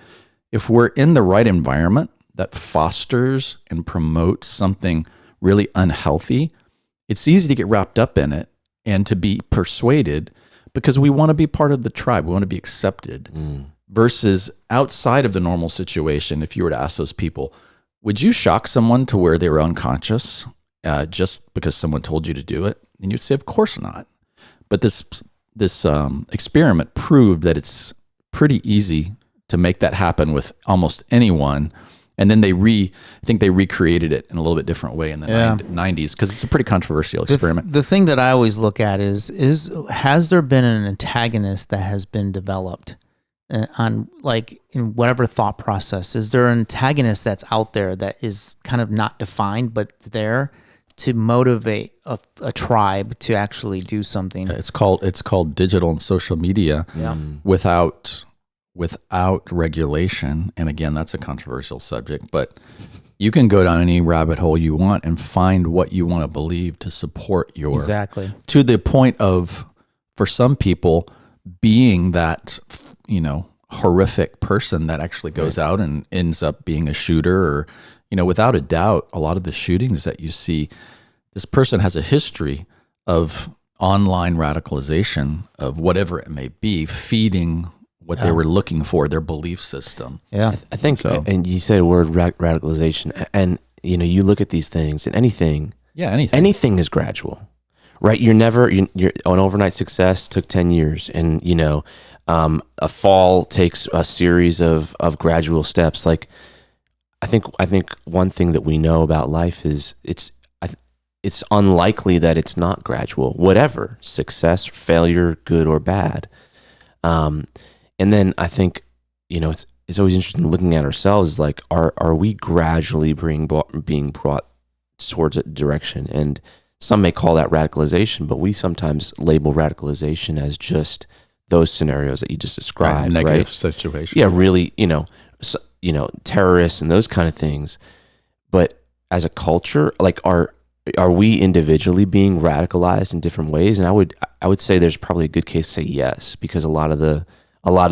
If we're in the right environment that fosters and promotes something really unhealthy, it's easy to get wrapped up in it and to be persuaded because we want to be part of the tribe. We want to be accepted. Versus outside of the normal situation, if you were to ask those people, would you shock someone to where they were unconscious just because someone told you to do it? And you'd say, of course not. But this experiment proved that it's pretty easy to make that happen with almost anyone. And then I think they recreated it in a little bit different way in the 90s because it's a pretty controversial experiment. The thing that I always look at is has there been an antagonist that has been developed on, like, in whatever thought process? Is there an antagonist that's out there that is kind of not defined, but there to motivate a tribe to actually do something? It's called digital and social media without regulation. And again, that's a controversial subject, but you can go down any rabbit hole you want and find what you want to believe to support exactly, to the point of, for some people, being that, horrific person that actually goes out and ends up being a shooter, or, without a doubt, a lot of the shootings that you see, this person has a history of online radicalization of whatever it may be, feeding what they were looking for, their belief system. Yeah. I think so. And you said the word radicalization, and you look at these things, and anything is gradual, right? You're an overnight success took 10 years, and a fall takes a series of gradual steps. Like, I think one thing that we know about life is it's unlikely that it's not gradual, whatever, success, failure, good or bad. And then I think, is always interesting looking at ourselves is like, are we gradually being brought towards a direction? And some may call that radicalization, but we sometimes label radicalization as just those scenarios that you just described, right? Negative situation. Yeah, really, terrorists and those kind of things. But as a culture, like, are we individually being radicalized in different ways? And I would say there's probably a good case to say yes, because a lot of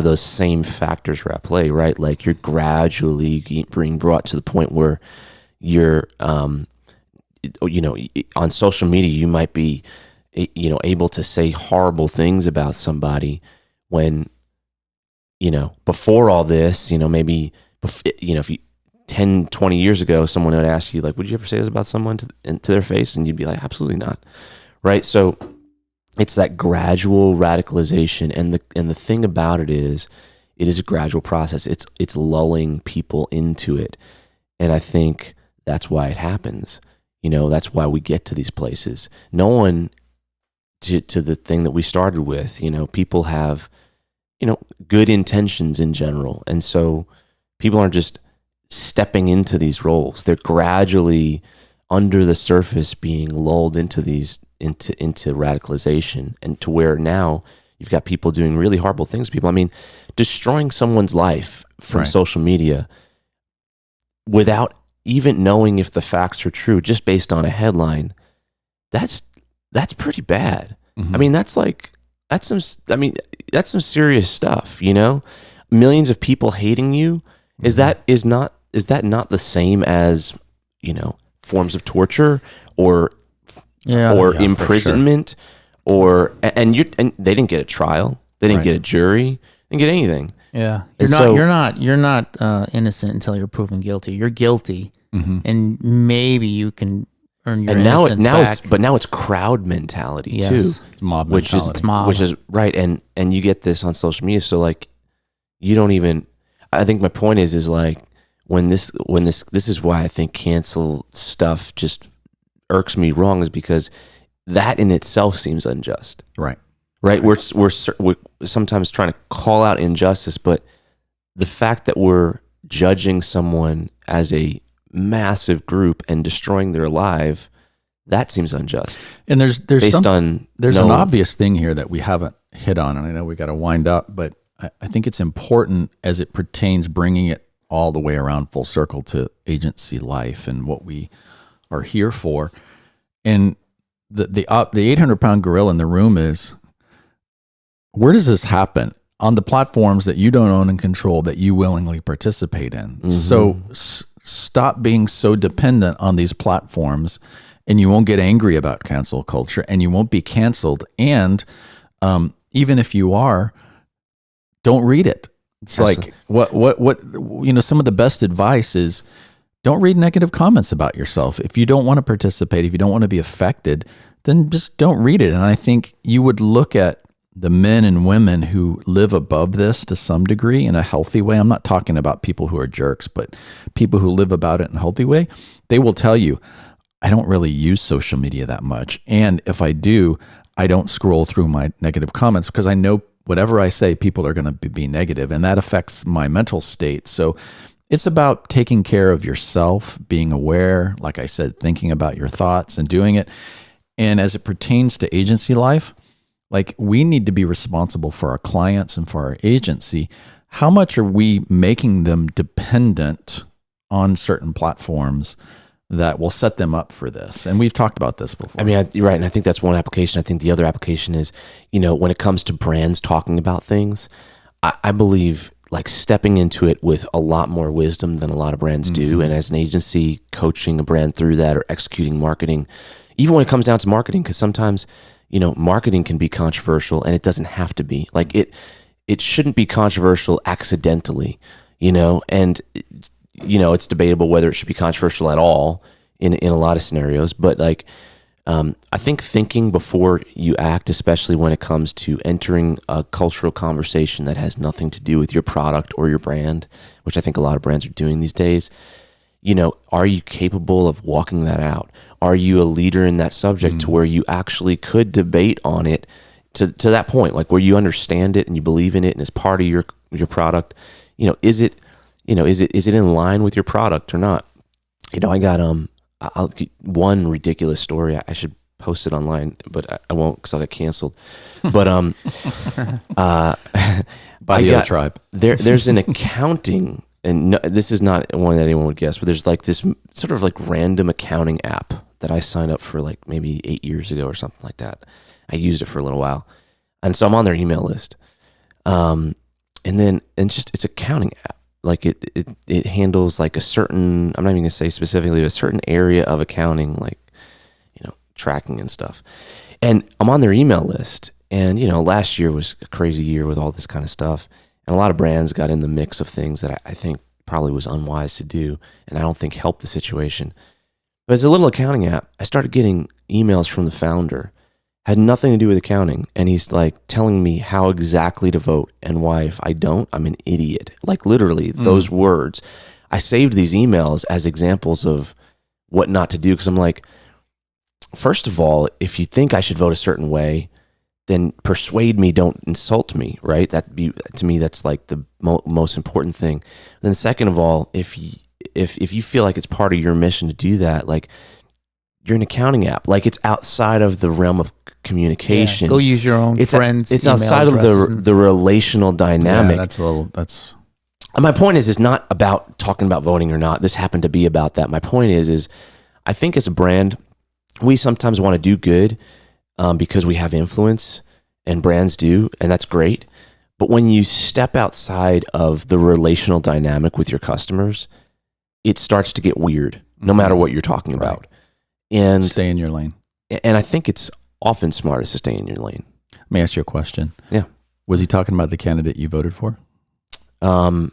those same factors are at play, right? Like, you're gradually being brought to the point where you're, on social media, you might be, able to say horrible things about somebody when, before all this, maybe, if you 10, 20 years ago, someone would ask you, like, would you ever say this about someone to their face? And you'd be like, absolutely not. Right. So it's that gradual radicalization. And the thing about it is a gradual process. It's lulling people into it. And I think that's why it happens. That's why we get to these places. No one, to the thing that we started with, people have, good intentions in general. And so people aren't just stepping into these roles. They're gradually under the surface being lulled into into radicalization, and to where now you've got people doing really horrible things to people. I mean, destroying someone's life from social media without even knowing if the facts are true, just based on a headline. That's pretty bad. Mm-hmm. I mean, that's some serious stuff, Millions of people hating you. Is that not the same as, forms of torture or imprisonment, sure. and they didn't get a trial, they didn't get a jury, they didn't get anything. Yeah, you're not innocent until you're proven guilty. You're guilty, mm-hmm. and maybe you can earn your innocence back. Now it's crowd mentality too, it's mob mentality. Which is right, and you get this on social media. So like, you don't even. I think my point is like, when this is why I think cancel stuff just irks me wrong, is because that in itself seems unjust. Right. We're sometimes trying to call out injustice, but the fact that we're judging someone as a massive group and destroying their life, that seems unjust. And there's an obvious thing here that we haven't hit on, and I know we got to wind up, but I think it's important as it pertains, bringing it all the way around full circle to agency life and what we are here for. And the 800-pound gorilla in the room is, where does this happen? On the platforms that you don't own and control, that you willingly participate in. Mm-hmm. So stop being so dependent on these platforms, and you won't get angry about cancel culture, and you won't be canceled. And even if you are, don't read it. It's like what some of the best advice is, don't read negative comments about yourself. If you don't want to participate, if you don't want to be affected, then just don't read it. And I think you would look at the men and women who live above this to some degree in a healthy way. I'm not talking about people who are jerks, but people who live about it in a healthy way. They will tell you, I don't really use social media that much. And if I do, I don't scroll through my negative comments, because I know whatever I say, people are going to be negative, and that affects my mental state. So it's about taking care of yourself, being aware, like I said, thinking about your thoughts and doing it. And as it pertains to agency life, like, we need to be responsible for our clients and for our agency. How much are we making them dependent on certain platforms that will set them up for this? And we've talked about this before. I mean, you're right. And I think that's one application. I think the other application is, when it comes to brands talking about things, I believe like stepping into it with a lot more wisdom than a lot of brands do. Mm-hmm. And as an agency, coaching a brand through that, or executing marketing, even when it comes down to marketing, because sometimes, marketing can be controversial, and it doesn't have to be. Like, it shouldn't be controversial accidentally, and it's debatable whether it should be controversial at all in a lot of scenarios. But like, I think thinking before you act, especially when it comes to entering a cultural conversation that has nothing to do with your product or your brand, which I think a lot of brands are doing these days, are you capable of walking that out? Are you a leader in that subject to where you actually could debate on it to that point, like where you understand it and you believe in it and it's part of your product? Is it is it in line with your product or not? I got one ridiculous story. I should post it online, but I won't because I'll get canceled. But By the other tribe. There's an accounting, and no, this is not one that anyone would guess, but there's like this sort of like random accounting app that I signed up for like maybe 8 years ago or something like that. I used it for a little while, and so I'm on their email list. And it's accounting app. Like it handles like a certain, I'm not even gonna say specifically, a certain area of accounting, like, tracking and stuff. And I'm on their email list, and last year was a crazy year with all this kind of stuff. And a lot of brands got in the mix of things that I think probably was unwise to do, and I don't think helped the situation. But as a little accounting app, I started getting emails from the founder, had nothing to do with accounting, and he's like telling me how exactly to vote and why if I don't, I'm an idiot. Like literally those words. I saved these emails as examples of what not to do, because I'm like, first of all, if you think I should vote a certain way, then persuade me, don't insult me, right? To me, that's like the most important thing. Then second of all, if you feel like it's part of your mission to do that, like, you're an accounting app. Like, it's outside of the realm of communication. Yeah, go use your own friends. It's outside of the relational dynamic. Yeah, that's. And my point is not about talking about voting or not. This happened to be about that. My point is I think as a brand, we sometimes want to do good because we have influence, and brands do, and that's great. But when you step outside of the relational dynamic with your customers, it starts to get weird, no matter what you're talking about. And stay in your lane. And I think it's often smartest to stay in your lane. Let me ask you a question. Yeah. Was he talking about the candidate you voted for? No.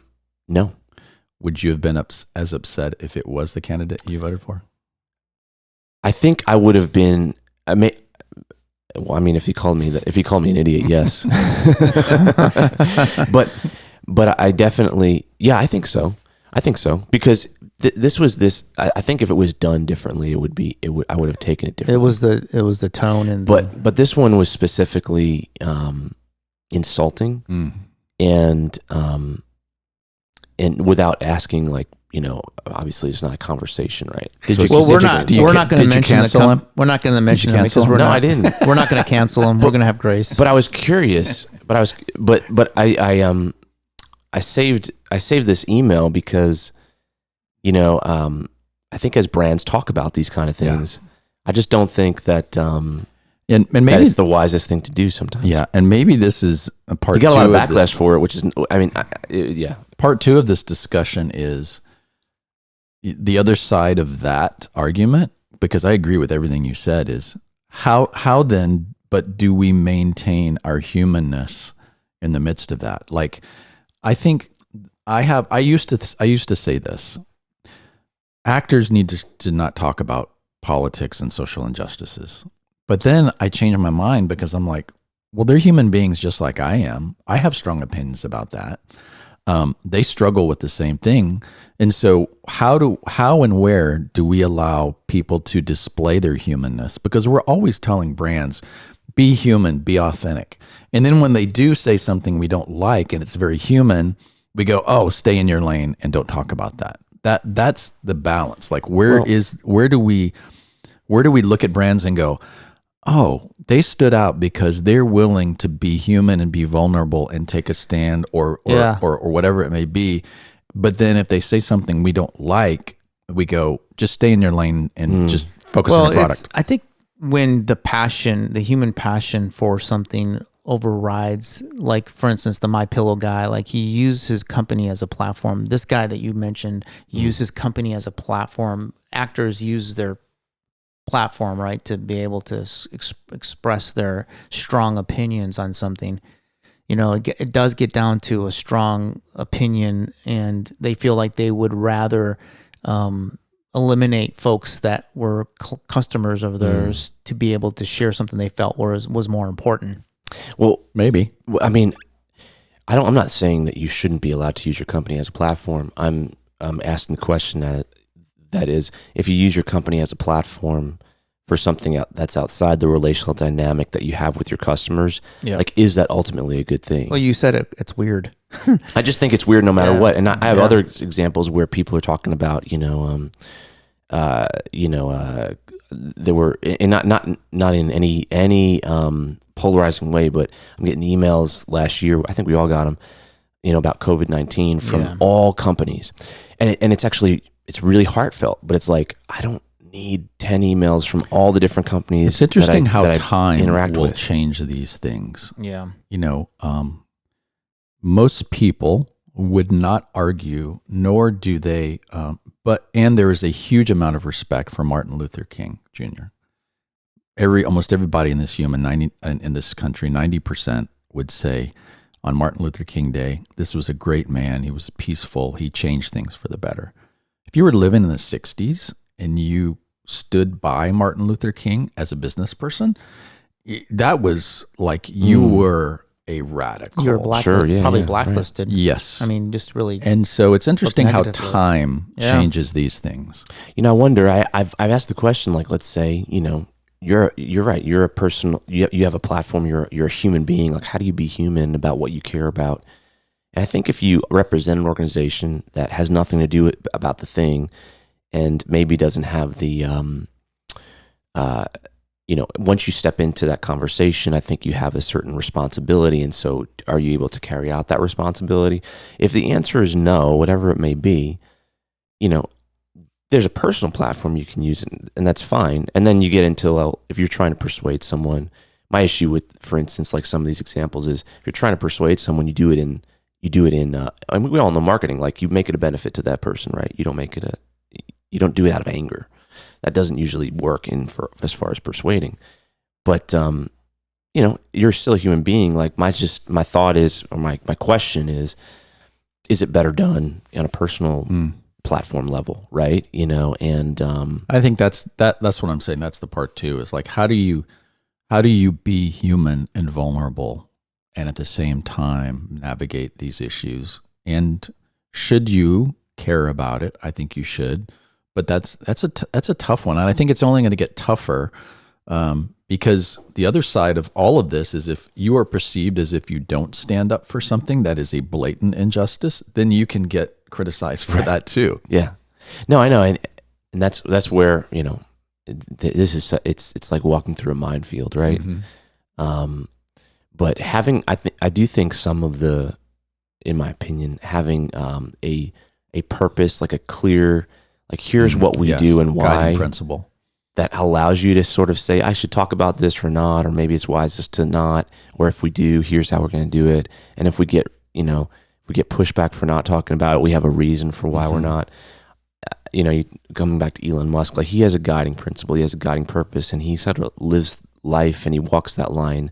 Would you have been as upset if it was the candidate you voted for? I think I would have been. If he called me an idiot, yes. but I definitely, I think so. Because this was this. I think if it was done differently, I would have taken it differently. It was the tone and. But this one was specifically insulting, and without asking, like, obviously it's not a conversation, right? We're not going to mention him. We're not going to mention him because I didn't. We're not going to cancel him. We're going to have grace. But I was curious. I saved this email because, I think as brands talk about these kind of things, I just don't think that. And maybe that it's the wisest thing to do sometimes. Yeah, and maybe this is a part. You got a lot of backlash for it, which is, Part two of this discussion is the other side of that argument, because I agree with everything you said, is how then, but do we maintain our humanness in the midst of that? Like, I think I used to say this. Actors need to not talk about politics and social injustices. But then I changed my mind because I'm like, well, they're human beings just like I am. I have strong opinions about that. They struggle with the same thing. And so how and where do we allow people to display their humanness? Because we're always telling brands, be human, be authentic. And then when they do say something we don't like and it's very human, we go, oh, stay in your lane and don't talk about that. That's the balance. Like, where do we look at brands and go, oh, they stood out because they're willing to be human and be vulnerable and take a stand or whatever it may be. But then if they say something we don't like, we go, just stay in your lane and just focus on the product. I think when the human passion for something overrides, like, for instance, the MyPillow guy, like, he used his company as a platform. This guy that you mentioned used his company as a platform. Actors use their platform, right, to be able to express their strong opinions on something. It does get down to a strong opinion, and they feel like they would rather eliminate folks that were customers of theirs to be able to share something they felt was more important. Well, maybe. I mean, I'm not saying that you shouldn't be allowed to use your company as a platform. I'm asking the question that is, if you use your company as a platform for something that's outside the relational dynamic that you have with your customers, Yeah. like, is that ultimately a good thing? Well, you said it's weird. I just think it's weird no matter Yeah. what. And I have Yeah. other examples where people are talking about, there were, and not in any polarizing way, but I'm getting emails last year. I think we all got them, about COVID-19 from all companies, and it's really heartfelt. But it's like, I don't need 10 emails from all the different companies. It's interesting how that I time interact will with. change these things. Yeah. Most people would not argue, nor do they. And there is a huge amount of respect for Martin Luther King Jr. Almost everybody in this in this country, 90% would say on Martin Luther King Day, this was a great man. He was peaceful. He changed things for the better. If you were living in the 60s and you stood by Martin Luther King as a business person, that was like you were a radical. You were probably right. blacklisted. Yes. I mean, just really. And so it's interesting how negatively. time changes these things. I wonder. I've asked the question, like, let's say, you're right. You're a person. You have a platform. You're a human being. Like, how do you be human about what you care about? And I think if you represent an organization that has nothing to do about the thing, and maybe doesn't have the, once you step into that conversation, I think you have a certain responsibility. And so, are you able to carry out that responsibility? If the answer is no, whatever it may be, there's a personal platform you can use, and that's fine. And then you get into, if you're trying to persuade someone, my issue with, for instance, like some of these examples is, if you're trying to persuade someone, you do it in, I mean, we all know marketing, like, you make it a benefit to that person, right? You don't do it out of anger. That doesn't usually work as far as persuading. But, you're still a human being. Like, my thought is, or my question is it better done on a personal platform level, right? And I think that's what I'm saying. That's the part too, is like, how do you be human and vulnerable and at the same time navigate these issues? And should you care about it? I think you should. But that's a tough one, and I think it's only going to get tougher because the other side of all of this is, if you are perceived as if you don't stand up for something that is a blatant injustice, then you can get criticized for that too. Yeah, no, I know, and that's where this is, it's like walking through a minefield, right? Mm-hmm. But I do think some of the, in my opinion, having a purpose, like a clear. Like, here's what we do and why. Guiding principle. That allows you to sort of say, I should talk about this or not, or maybe it's wisest to not, or if we do, here's how we're going to do it. And if we get, pushback for not talking about it, we have a reason for why we're not. Coming back to Elon Musk, like, he has a guiding principle, he has a guiding purpose, and he sort of lives life, and he walks that line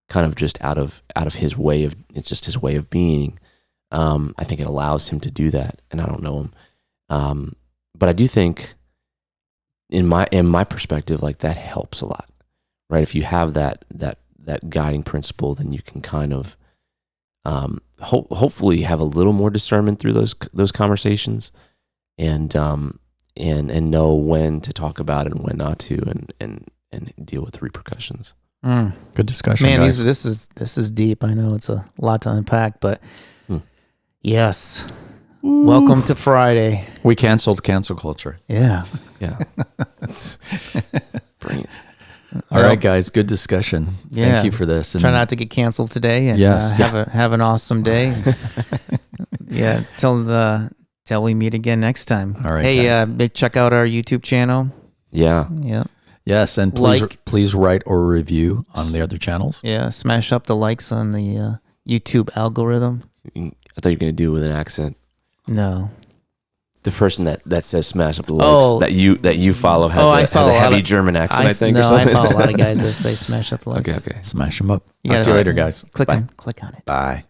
kind of just out of his way of, it's just his way of being. I think it allows him to do that, and I don't know him. But I do think, in my perspective, like, that helps a lot, right? If you have that guiding principle, then you can kind of hopefully have a little more discernment through those conversations, and know when to talk about it and when not to, and deal with the repercussions. Good discussion, man. guys. This is deep. I know it's a lot to unpack, but yes. Welcome to Friday. We canceled cancel culture. Yeah. Yeah. Bring it. All right, guys. Good discussion. Yeah. Thank you for this. And try not to get canceled today, and Yes. have an awesome day. Yeah. Till we meet again next time. All right, Hey, guys. check out our YouTube channel. Yeah. Yeah. Yes, and please write or review on the other channels. Yeah. Smash up the likes on the YouTube algorithm. I thought you were going to do it with an accent. No. The person that says smash up the likes that you follow has a heavy German accent, I think, or something. I follow a lot of guys that say smash up the likes. Okay. Smash them up. You Talk gotta to you later, guys. Click on it. Bye.